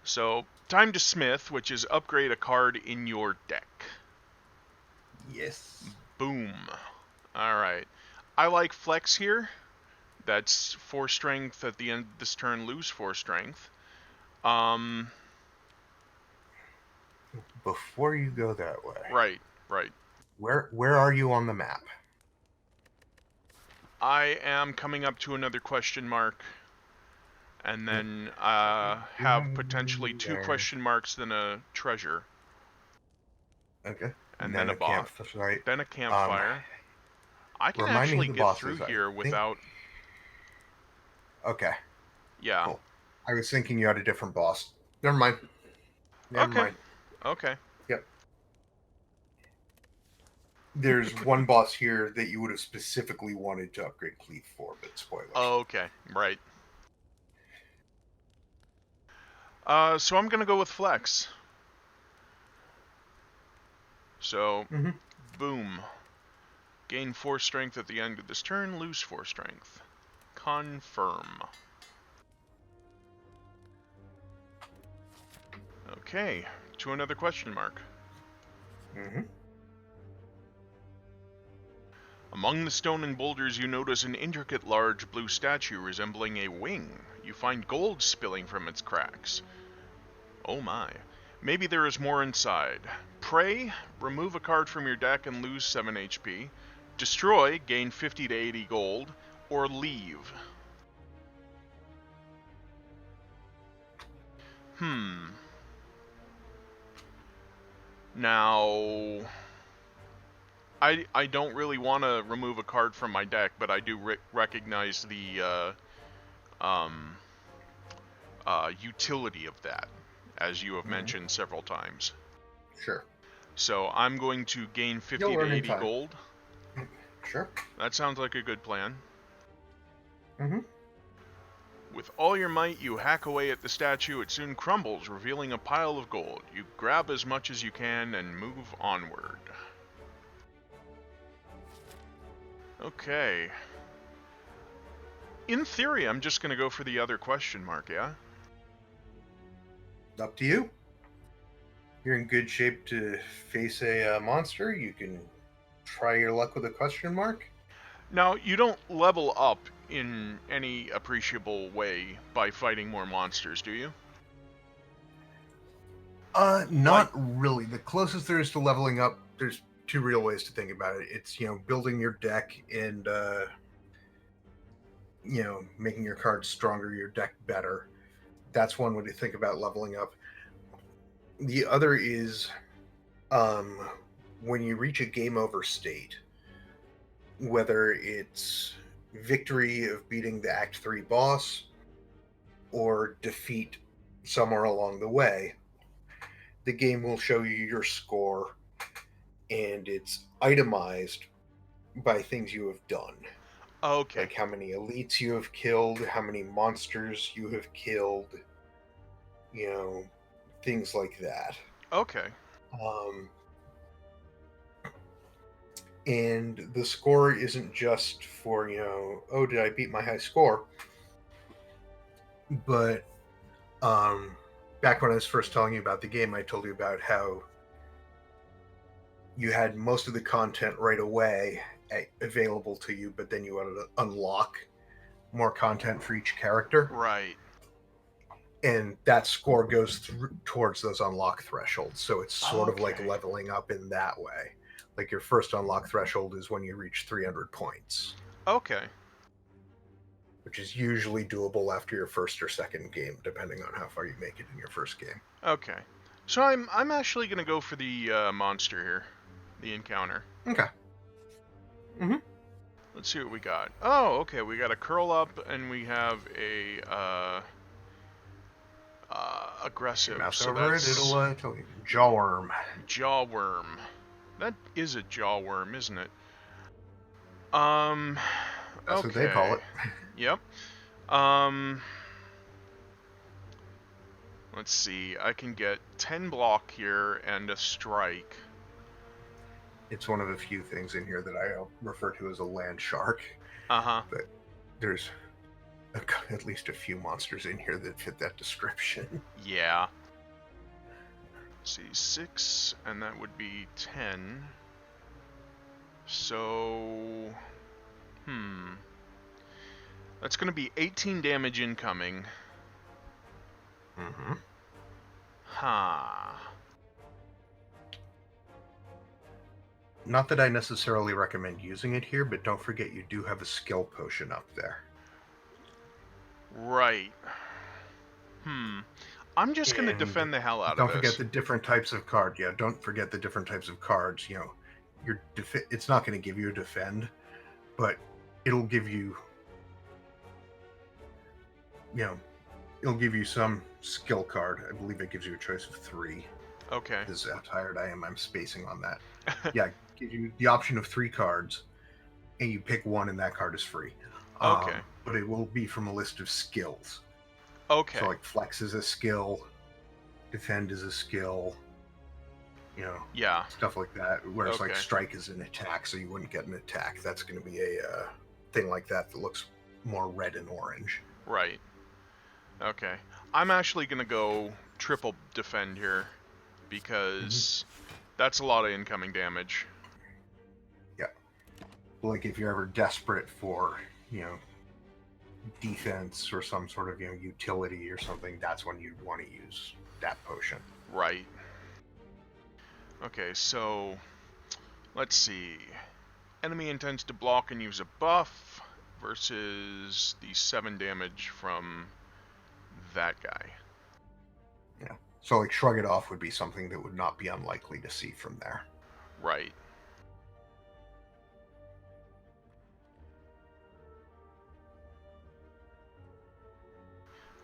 So, time to Smith, which is upgrade a card in your deck. Yes. Boom. Alright. I like Flex here. That's 4 strength at the end of this turn, lose 4 strength. Before you go that way. Right. Where are you on the map? I am coming up to another question mark. And then have potentially 2 question marks, then a treasure. Okay. And then a boss. Then a campfire. I can actually get through here without... Okay. Yeah. Cool. I was thinking you had a different boss. Never mind. Never mind. Okay. Yep. There's one boss here that you would have specifically wanted to upgrade Cleave for, but spoilers. Oh, okay. Right. So I'm going to go with Flex. So, boom. Gain 4 strength at the end of this turn, lose 4 strength. Confirm. Okay, to another question mark. Among the stone and boulders, you notice an intricate large blue statue resembling a wing. You find gold spilling from its cracks. Oh my. Maybe there is more inside. Pray, remove a card from your deck and lose 7 HP. Destroy, gain 50 to 80 gold. Or leave. Now, I don't really want to remove a card from my deck, but I do recognize the utility of that, as you have mentioned several times. Sure. So I'm going to gain 50 You'll to learn in 80 time. gold. Sure. That sounds like a good plan. Mm-hmm. With all your might, you hack away at the statue. It soon crumbles, revealing a pile of gold. You grab as much as you can and move onward. Okay. In theory, I'm just going to go for the other question mark, yeah? Up to you. You're in good shape to face a monster. You can try your luck with a question mark. Now, you don't level up in any appreciable way by fighting more monsters, do you? Not really. The closest there is to leveling up, there's two real ways to think about it. It's, building your deck and, making your cards stronger, your deck better. That's one way to think about leveling up. The other is when you reach a game over state, whether it's victory of beating the Act 3 boss or defeat somewhere along the way, the game will show you your score, and it's itemized by things you have done. Okay. Like how many elites you have killed, how many monsters you have killed, things like that. Okay. And the score isn't just for, oh, did I beat my high score? But back when I was first telling you about the game, I told you about how you had most of the content right away available to you, but then you wanted to unlock more content for each character. Right. And that score goes towards those unlock thresholds. So it's sort of like leveling up in that way. Like your first unlock threshold is when you reach 300 points. Okay. Which is usually doable after your first or second game, depending on how far you make it in your first game. Okay. So I'm actually going to go for the monster here. The encounter. Okay. Mm-hmm. Let's see what we got. Oh, okay. We got a curl up, and we have a aggressive. Mouse so over that's it, it'll tell you. Jawworm. Jawworm. That is a jawworm, isn't it? That's what they call it. Yep. Let's see. I can get 10 block here and a strike. It's one of the few things in here that I refer to as a land shark. Uh-huh. But there's at least a few monsters in here that fit that description. Yeah. Let's see, 6, and that would be 10. So... That's going to be 18 damage incoming. Mm-hmm. Not that I necessarily recommend using it here, but don't forget you do have a skill potion up there. Right. I'm just going to defend the hell out of this. Don't forget the different types of cards. Yeah, don't forget the different types of cards. It's not going to give you a defend, but it'll give you, it'll give you some skill card. I believe it gives you a choice of 3. Okay. This is how tired I am. I'm spacing on that. Yeah, gives you the option of 3 cards, and you pick one, and that card is free. Okay. But it will be from a list of skills. Okay. So like Flex is a skill, Defend is a skill, yeah, stuff like that. Whereas like Strike is an attack, so you wouldn't get an attack. That's going to be a thing like that looks more red and orange. Right. Okay. I'm actually going to go triple Defend here because that's a lot of incoming damage. Yeah. Like if you're ever desperate for, defense or some sort of, utility or something, that's when you'd want to use that potion. Right. Okay, so let's see. Enemy intends to block and use a buff versus the 7 damage from that guy. Yeah. So like shrug it off would be something that would not be unlikely to see from there. Right.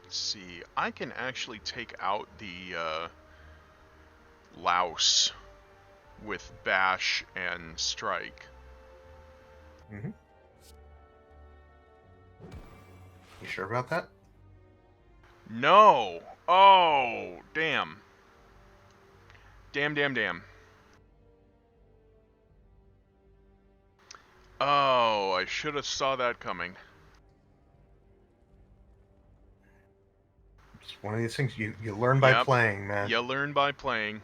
Let's see. I can actually take out the louse with bash and strike. Mm-hmm. You sure about that? No! Oh, damn. Damn. Oh, I should have saw that coming. It's one of these things you learn by Yep. playing, man. You learn by playing.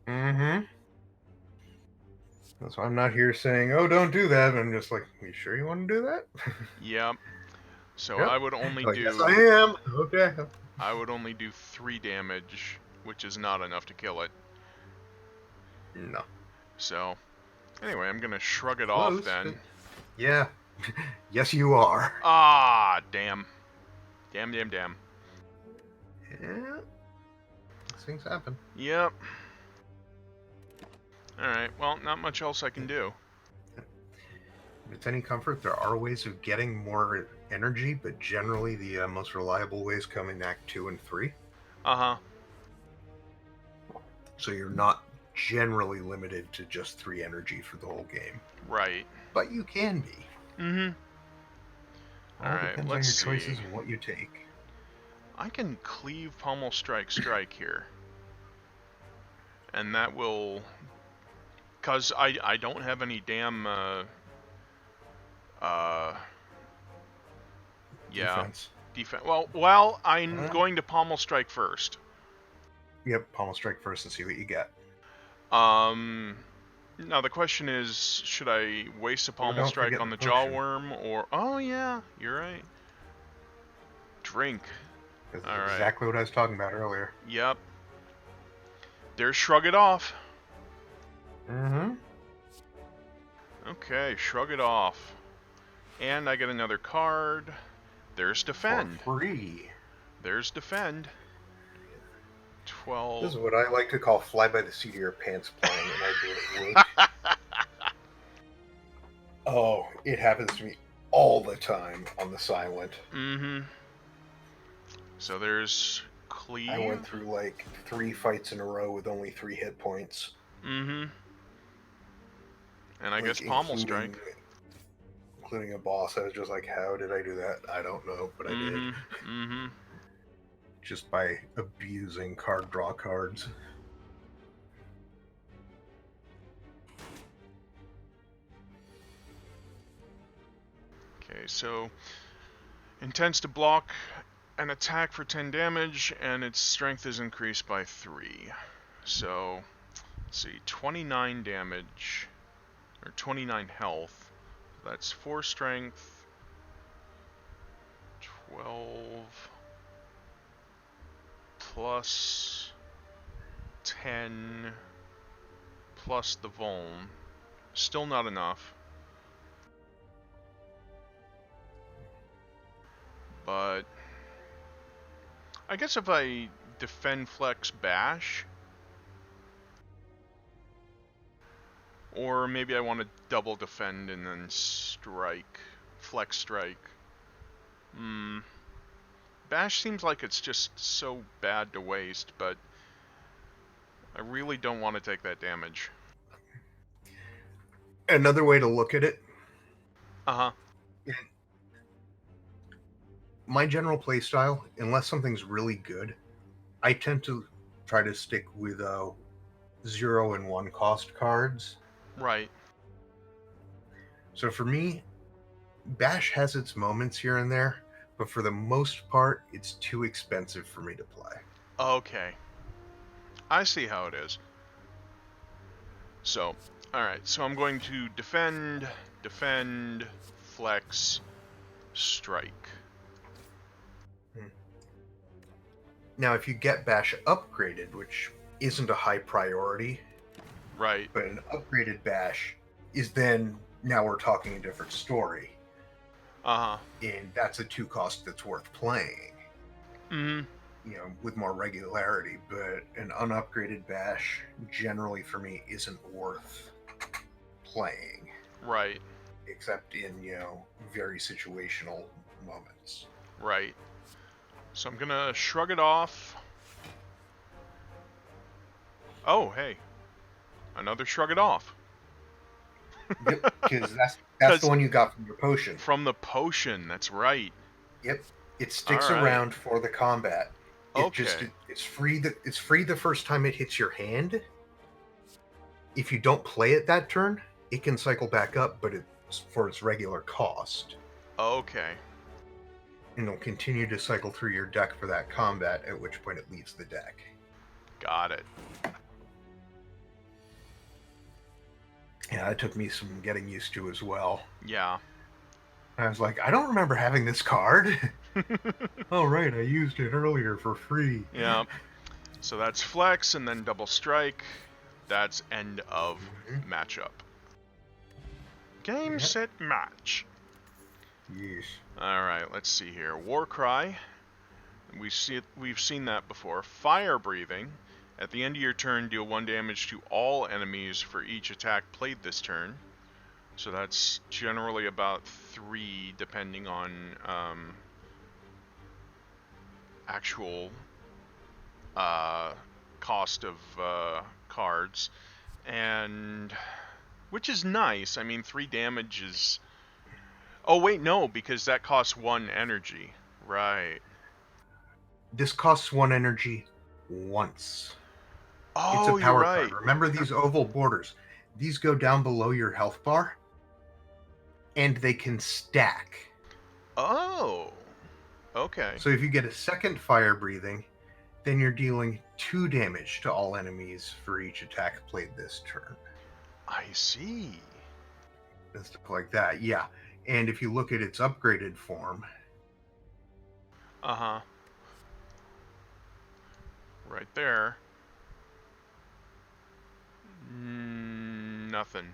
Mm-hmm. So I'm not here saying, "Oh, don't do that." I'm just like, "You sure you want to do that?" Yep. So Yep. I would only Like, do... yes, I am. Okay. I would only do 3 damage, which is not enough to kill it. No. So, anyway, I'm gonna shrug it Close. off then. Yeah. Yes, you are. Ah, damn. Damn. Yeah. These things happen. Yep. Alright, well, not much else I can do. If it's any comfort, there are ways of getting more energy, but generally the most reliable ways come in Act 2 and 3. Uh-huh. So you're not generally limited to just 3 energy for the whole game. Right. But you can be. Mm-hmm. All Alright, depends on your let's choices see. and what you take. I can cleave pommel strike here. And that will... Because I don't have any damn... yeah. Defense. Well, I'm going to pommel strike first. Yep, pommel strike first and see what you get. Now the question is, should I waste a pommel strike on the jawworm, or... Oh yeah, you're right. Drink. That's All right. exactly what I was talking about earlier. Yep. There's shrug it off. Mm-hmm. Okay, shrug it off. And I get another card. There's defend. For free. There's defend. 12. This is what I like to call fly by the seat of your pants playing, and I do it with. Oh, it happens to me all the time on the silent. Mm-hmm. So there's cleave. I went through like 3 fights in a row with only 3 hit points. Mm-hmm. And I Like, guess pommel strike. Including a boss. I was just like, how did I do that? I don't know, but I did. Mm-hmm. Just by abusing card draw cards. Okay, so intends to block an attack for 10 damage, and its strength is increased by 3. So, let's see, 29 damage, or 29 health. That's 4 strength, 12, plus 10, plus the vuln. Still not enough. But I guess if I defend flex bash, or maybe I want to double defend and then strike, flex strike. Bash seems like it's just so bad to waste, but I really don't want to take that damage. Another way to look at it. Uh-huh. My general playstyle, unless something's really good, I tend to try to stick with 0 and 1 cost cards. Right. So for me, Bash has its moments here and there, but for the most part, it's too expensive for me to play. Okay. I see how it is. So, alright, so I'm going to defend, flex, strike. Now, if you get Bash upgraded, which isn't a high priority, Right. but an upgraded Bash is then, now we're talking a different story. Uh-huh. And that's a 2 cost that's worth playing. Mm-hmm. With more regularity. But an unupgraded Bash, generally for me, isn't worth playing. Right. Except in, very situational moments. Right. So I'm gonna shrug it off. Oh, hey. Another shrug it off. Yep, because that's the 'Cause one you got from your potion. from the potion, that's right. Yep, it sticks Alright. around for the combat. Okay. It's free. It's free the first time it hits your hand. If you don't play it that turn, it can cycle back up, but it's for its regular cost. Okay. And it'll continue to cycle through your deck for that combat, at which point it leaves the deck. Got it. Yeah, that took me some getting used to as well. Yeah. I was like, I don't remember having this card. Oh, right, I used it earlier for free. Yeah. So that's flex and then double strike. That's end of matchup. Game, set, match. Yes. Alright, let's see here. Warcry. We've seen that before. Fire breathing. At the end of your turn, deal 1 damage to all enemies for each attack played this turn. So that's generally about 3, depending on actual cost of cards. And which is nice. I mean, 3 damage is... Oh, wait, no, because that costs 1 energy. Right. This costs 1 energy once. It's a Oh, you're power right. card. Remember these oval borders? These go down below your health bar, and they can stack. Oh. Okay. So if you get a second fire breathing, then you're dealing 2 damage to all enemies for each attack played this turn. I see. And stuff like that, yeah. And if you look at its upgraded form... Uh-huh. Right there. Nothing.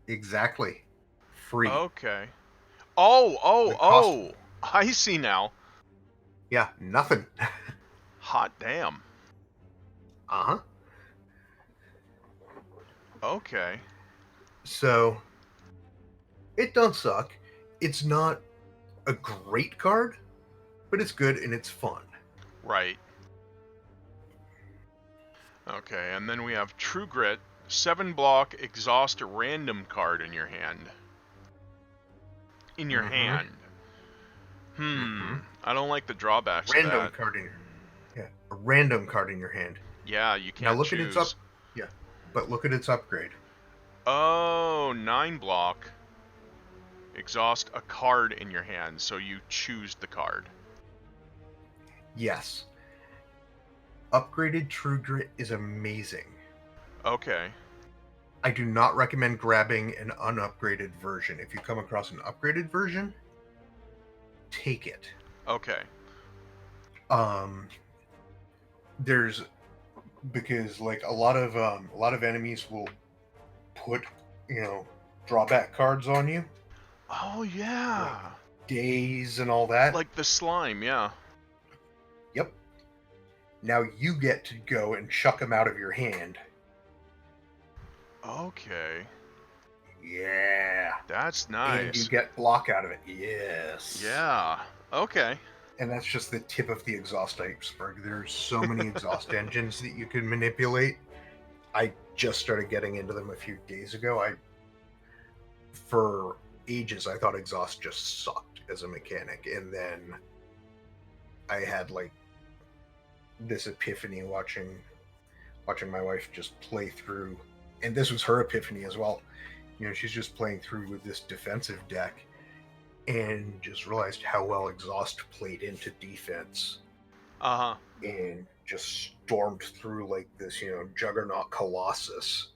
Exactly. Free. Okay. Oh! I see now. Yeah, nothing. Hot damn. Uh-huh. Okay. So, it don't suck. It's not a great card, but it's good and it's fun. Right. Okay, and then we have True Grit. 7 block, exhaust a random card in your hand. In your hand. I don't like the drawbacks of Random that. card in your... Yeah, a random card in your hand. Yeah, you Now can't look choose. at its Yeah, but look at its upgrade. Oh, 9 block. Exhaust a card in your hand, so you choose the card. Yes. Upgraded True Grit is amazing. Okay. I do not recommend grabbing an unupgraded version. If you come across an upgraded version, take it. Okay. Because like a lot of enemies will put, drawback cards on you. Oh, yeah. Like days and all that. Like the slime, yeah. Yep. Now you get to go and chuck them out of your hand. Okay. Yeah. That's nice. And you get block out of it. Yes. Yeah. Okay. And that's just the tip of the exhaust iceberg. There's so many exhaust engines that you can manipulate. I just started getting into them a few days ago. For ages, I thought exhaust just sucked as a mechanic. And then I had like this epiphany watching my wife just play through. And this was her epiphany as well. She's just playing through with this defensive deck and just realized how well exhaust played into defense. Uh-huh. And just stormed through like this, juggernaut colossus.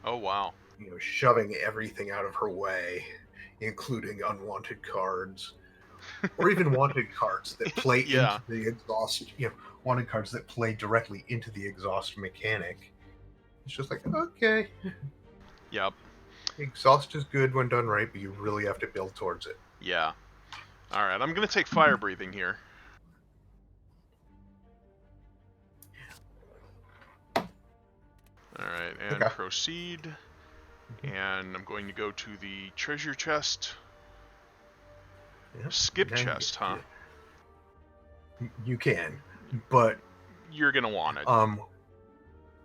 Oh, wow. Shoving everything out of her way, including unwanted cards. or even wanted cards that play Yeah. into the exhaust. Wanted cards that play directly into the exhaust mechanic. It's just like, okay, Yep. exhaust is good when done right, but you really have to build towards it. Yeah. All right. I'm gonna take fire breathing here. All right, and Okay. proceed. And I'm going to go to the treasure chest. Yeah. Skip Now chest, huh? You can, but You're gonna want it.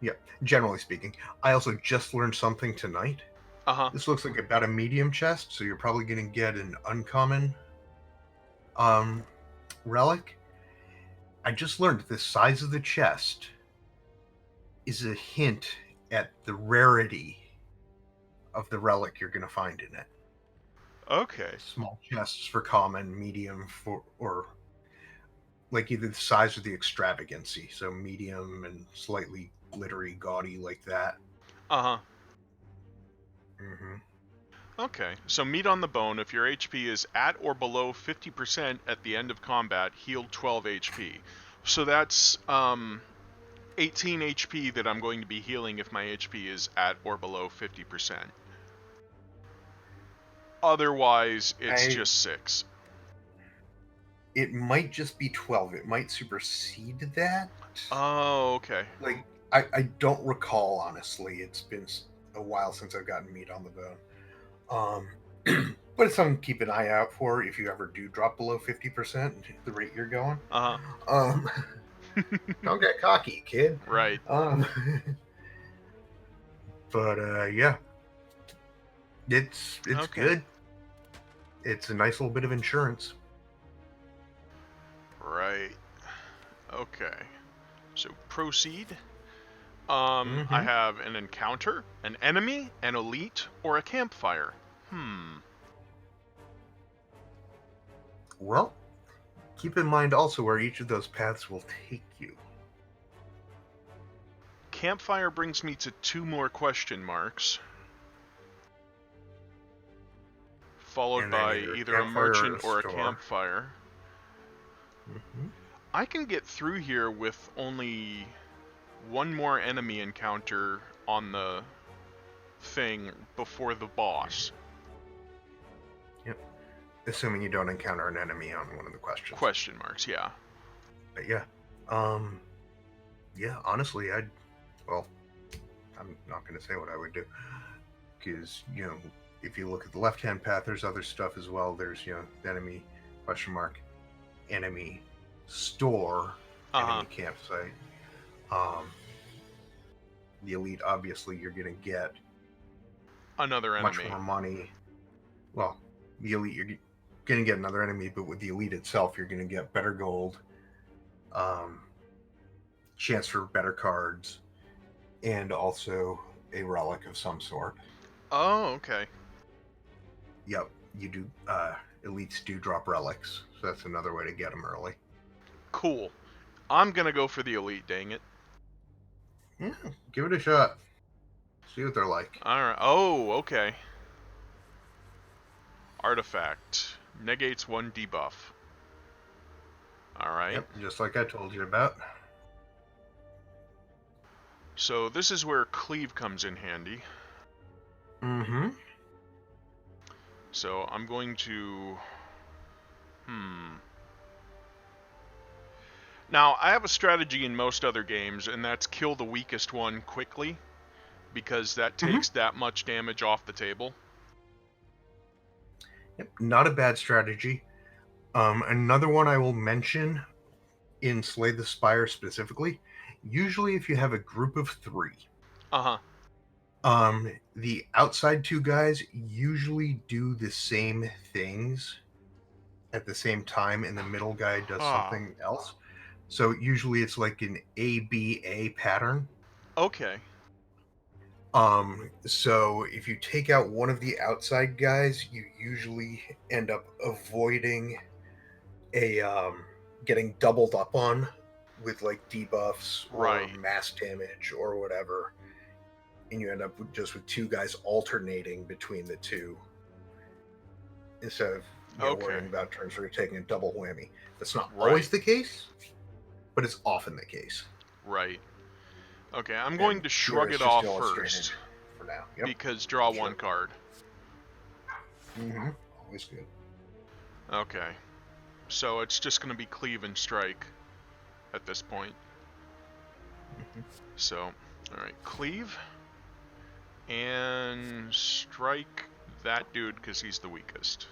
yeah. Generally speaking, I also just learned something tonight. Uh-huh. This looks like about a medium chest, so you're probably going to get an uncommon relic. I just learned the size of the chest is a hint at the rarity of the relic you're going to find in it. Okay. Small chests for common, medium for, or like either the size or the extravagancy. So medium and slightly glittery, gaudy like that. Uh-huh. Mm-hmm. Okay. So meat on the bone, if your HP is at or below 50% at the end of combat, healed 12 HP. So that's 18 HP that I'm going to be healing if my HP is at or below 50%. Otherwise, it's just 6. It might just be 12. It might supersede that. Oh, okay. Like, I don't recall, honestly. It's been a while since I've gotten meat on the bone. But it's something to keep an eye out for if you ever do drop below 50%, the rate you're going. Uh-huh. Don't get cocky, kid. Right. But yeah, it's Okay. good. It's a nice little bit of insurance. Right. Okay. So proceed. Mm-hmm. I have an encounter, an enemy, an elite, or a campfire. Well, keep in mind also where each of those paths will take you. Campfire brings me to 2 more question marks. Followed And then by either either a merchant or a campfire. Mm-hmm. I can get through here with only 1 more enemy encounter on the thing before the boss. Yep. Assuming you don't encounter an enemy on one of the questions. Question marks, yeah. But yeah. Yeah, honestly, I'm not going to say what I would do. Because, if you look at the left-hand path, there's other stuff as well. There's, the enemy, question mark, enemy store, enemy campsite. The elite, obviously, you're going to get another enemy. Much more money. Well, the elite, you're going to get another enemy, but with the elite itself, you're going to get better gold, chance for better cards, and also a relic of some sort. Oh, okay. Yep, you do. Elites do drop relics, so that's another way to get them early. Cool. I'm gonna go for the elite, dang it. Yeah, give it a shot. See what they're like. Alright. Oh, okay. Artifact. Negates 1 debuff. Alright. Yep, just like I told you about. So this is where cleave comes in handy. Mm-hmm. So I'm going to... Now, I have a strategy in most other games, and that's kill the weakest one quickly, because that takes that much damage off the table. Yep, not a bad strategy. Another one I will mention in Slay the Spire specifically, usually if you have a group of 3, the outside 2 guys usually do the same things at the same time, and the middle guy does something else. So usually it's like an ABA pattern. Okay. So if you take out one of the outside guys, you usually end up avoiding a getting doubled up on with like debuffs or mass damage or whatever, and you end up just with 2 guys alternating between the 2 instead of Okay. worrying about turns where you're taking a double whammy. That's not Right. always the case, but it's often the case. Right. Okay, I'm going And to here shrug it's it just off illustrated first, for now. Yep. because draw Sure. one card. Mm-hmm. Always good. Okay. So it's just going to be cleave and strike at this point. Mm-hmm. So, alright, cleave and strike that dude because he's the weakest.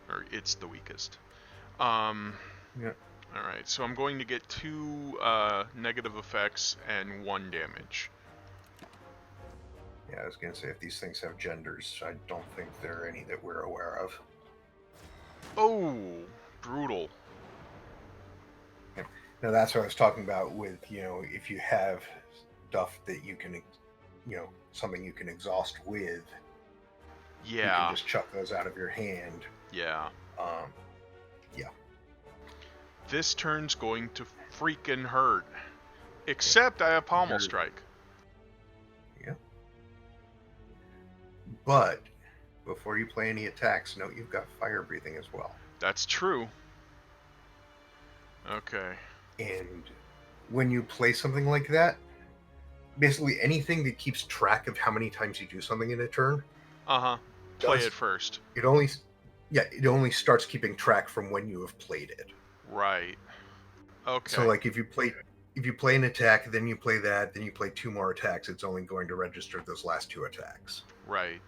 Or it's the weakest. Yeah. Alright, so I'm going to get 2 negative effects and 1 damage. Yeah, I was going to say, if these things have genders, I don't think there are any that we're aware of. Oh, brutal. Now, that's what I was talking about with, if you have stuff that you can, something you can exhaust with, you can Yeah, just chuck those out of your hand. yeah. Yeah. This turn's going to freaking hurt. Except I have pommel You're- strike. Yeah. But before you play any attacks, note you've got fire breathing as well. That's true. Okay. And when you play something like that, basically anything that keeps track of how many times you do something in a turn, Uh-huh. Play does- it first. it only starts keeping track from when you have played it. Right. Okay. So like if you play an attack, then you play that, then you play 2 more attacks, it's only going to register those last 2 attacks. Right.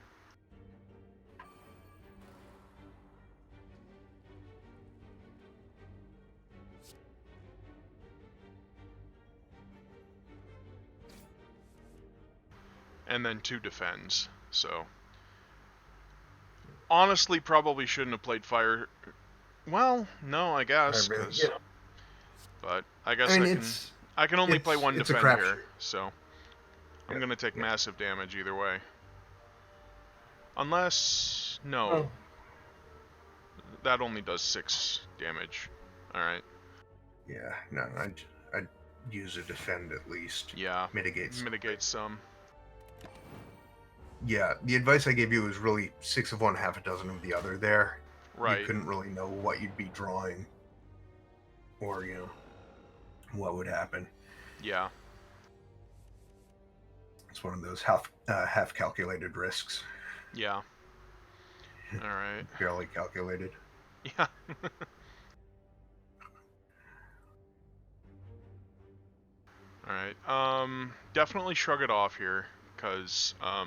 And then 2 defends, so... Honestly, probably shouldn't have played fire... Well, no, I guess, Fire breathing, 'cause- yeah. But I guess I mean, I can only play 1 it's a defend crapshoot. here, so... I'm Yeah, gonna take yeah. massive damage either way. Unless... No. Oh. That only does 6 damage. Alright. Yeah, no, I'd use a defend at least. Yeah. Mitigates. Mitigate some. Yeah, the advice I gave you was really 6 of one, half a dozen of the other there. Right. You couldn't really know what you'd be drawing. Or, what would happen. Yeah. It's one of those half calculated risks. Yeah. Alright. Barely calculated. Yeah. Alright. Definitely shrug it off here, because, I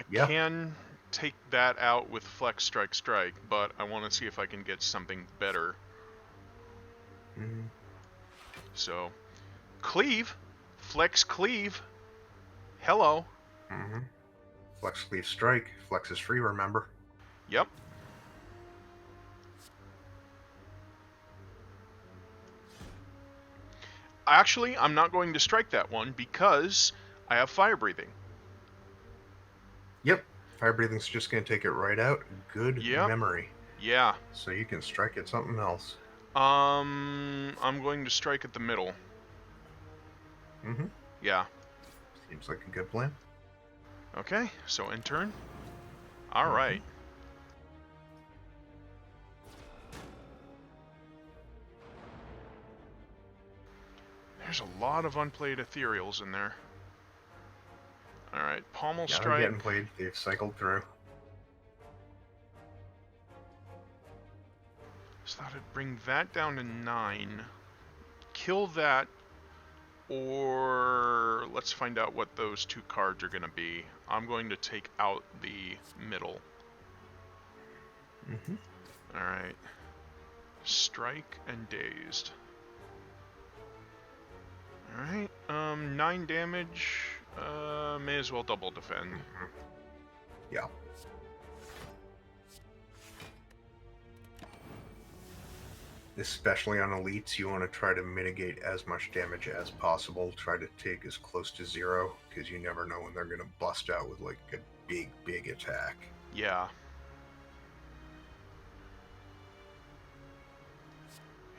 Yeah. can take that out with Flex Strike, but I want to see if I can get something better. Mm-hmm. So, Cleave! Flex Cleave! Hello! Mm-hmm. Flex cleave strike. Flex is free, remember? Yep. Actually, I'm not going to strike that one because I have fire breathing. Yep. Fire breathing's just going to take it right out. Good Yep. memory. Yeah. So you can strike at something else. I'm going to strike at the middle. Mm-hmm. Yeah. Seems like a good plan. Okay, so in turn. Alright. There's a lot of unplayed ethereals in there. Alright, pommel Yeah, they're strike. getting played. They've cycled through. So that'd bring that down to 9. Kill that, or let's find out what those 2 cards are going to be. I'm going to take out the middle. Mm-hmm. Alright. Strike and dazed. Alright, 9 damage. May as well double defend. Mm-hmm. Yeah. Especially on elites, you want to try to mitigate as much damage as possible. Try to take as close to 0, because you never know when they're going to bust out with like a big attack. Yeah.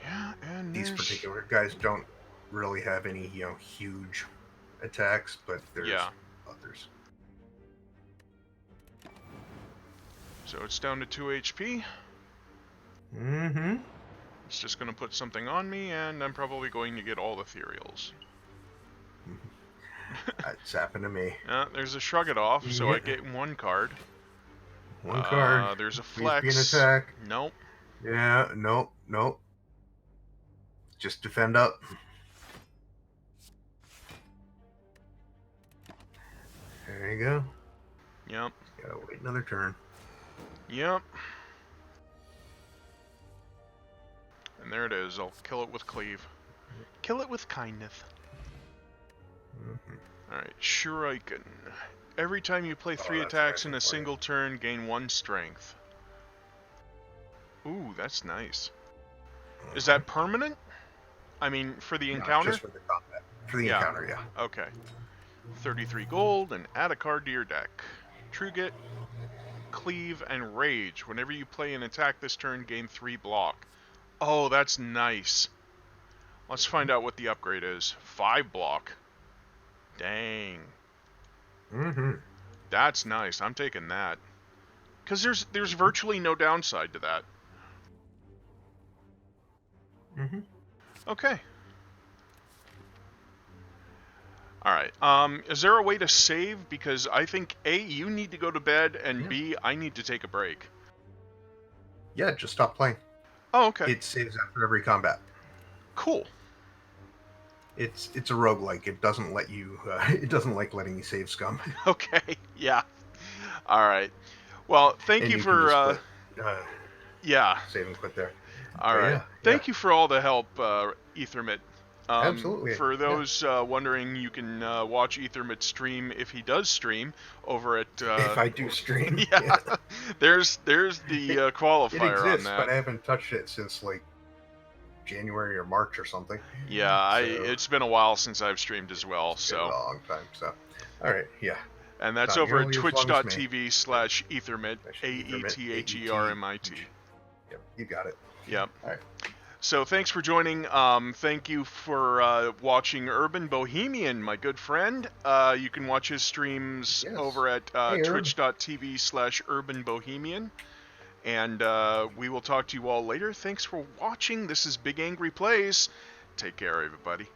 Yeah, and These particular guys don't really have any, huge attacks, but there's Yeah. others. So it's down to 2 HP. Mm-hmm. It's just going to put something on me, and I'm probably going to get all ethereals. That's happened to me. There's a Shrug It Off, so I Yeah. get 1 card. One card. There's a Please be an Flex. attack. Nope. Yeah, nope. Just defend up. There you go. Yep. Gotta wait another turn. Yep. And there it is. I'll kill it with Cleave. Kill it with kindness. Mm-hmm. Alright, Shuriken. Every time you play 3 that's attacks nice in a and funny. single turn, gain 1 strength. Ooh, that's nice. Is that permanent? I mean, for the encounter? Just for the combat. For the Yeah. encounter, yeah. Okay. 33 gold, and add a card to your deck. Truget, Cleave, and Rage. Whenever you play an attack this turn, gain 3 block. Oh, that's nice. Let's find out what the upgrade is. 5 block. Dang. Mm-hmm. That's nice. I'm taking that. Because there's virtually no downside to that. Mm-hmm. Okay. Alright. Is there a way to save? Because I think A, you need to go to bed, and Yeah. B, I need to take a break. Yeah, just stop playing. Oh, okay. It saves after every combat. Cool. It's a roguelike. It doesn't let you. It doesn't like letting you save scum. Okay. Yeah. Alright. Well, thank And you can for... just quit, yeah. save and quit there. Alright. Yeah, Thank you for all the help, Ethermit. Absolutely. For those wondering, you can watch Ethermit stream if he does stream over at. If I do stream, yeah, there's the qualifier it exists, on that. but I haven't touched it since like January or March or something. Yeah, it's been a while since I've streamed as well. It's been So a long time. So, all right, yeah. and that's Not over at nearly as long as me. twitch.tv/Ethermit, AETHERMIT. Yep, you got it. Yep. All right. So thanks for joining. Thank you for watching Urban Bohemian, my good friend. You can watch his streams over at twitch.tv/Urban Bohemian. And we will talk to you all later. Thanks for watching. This is Big Angry Plays. Take care, everybody.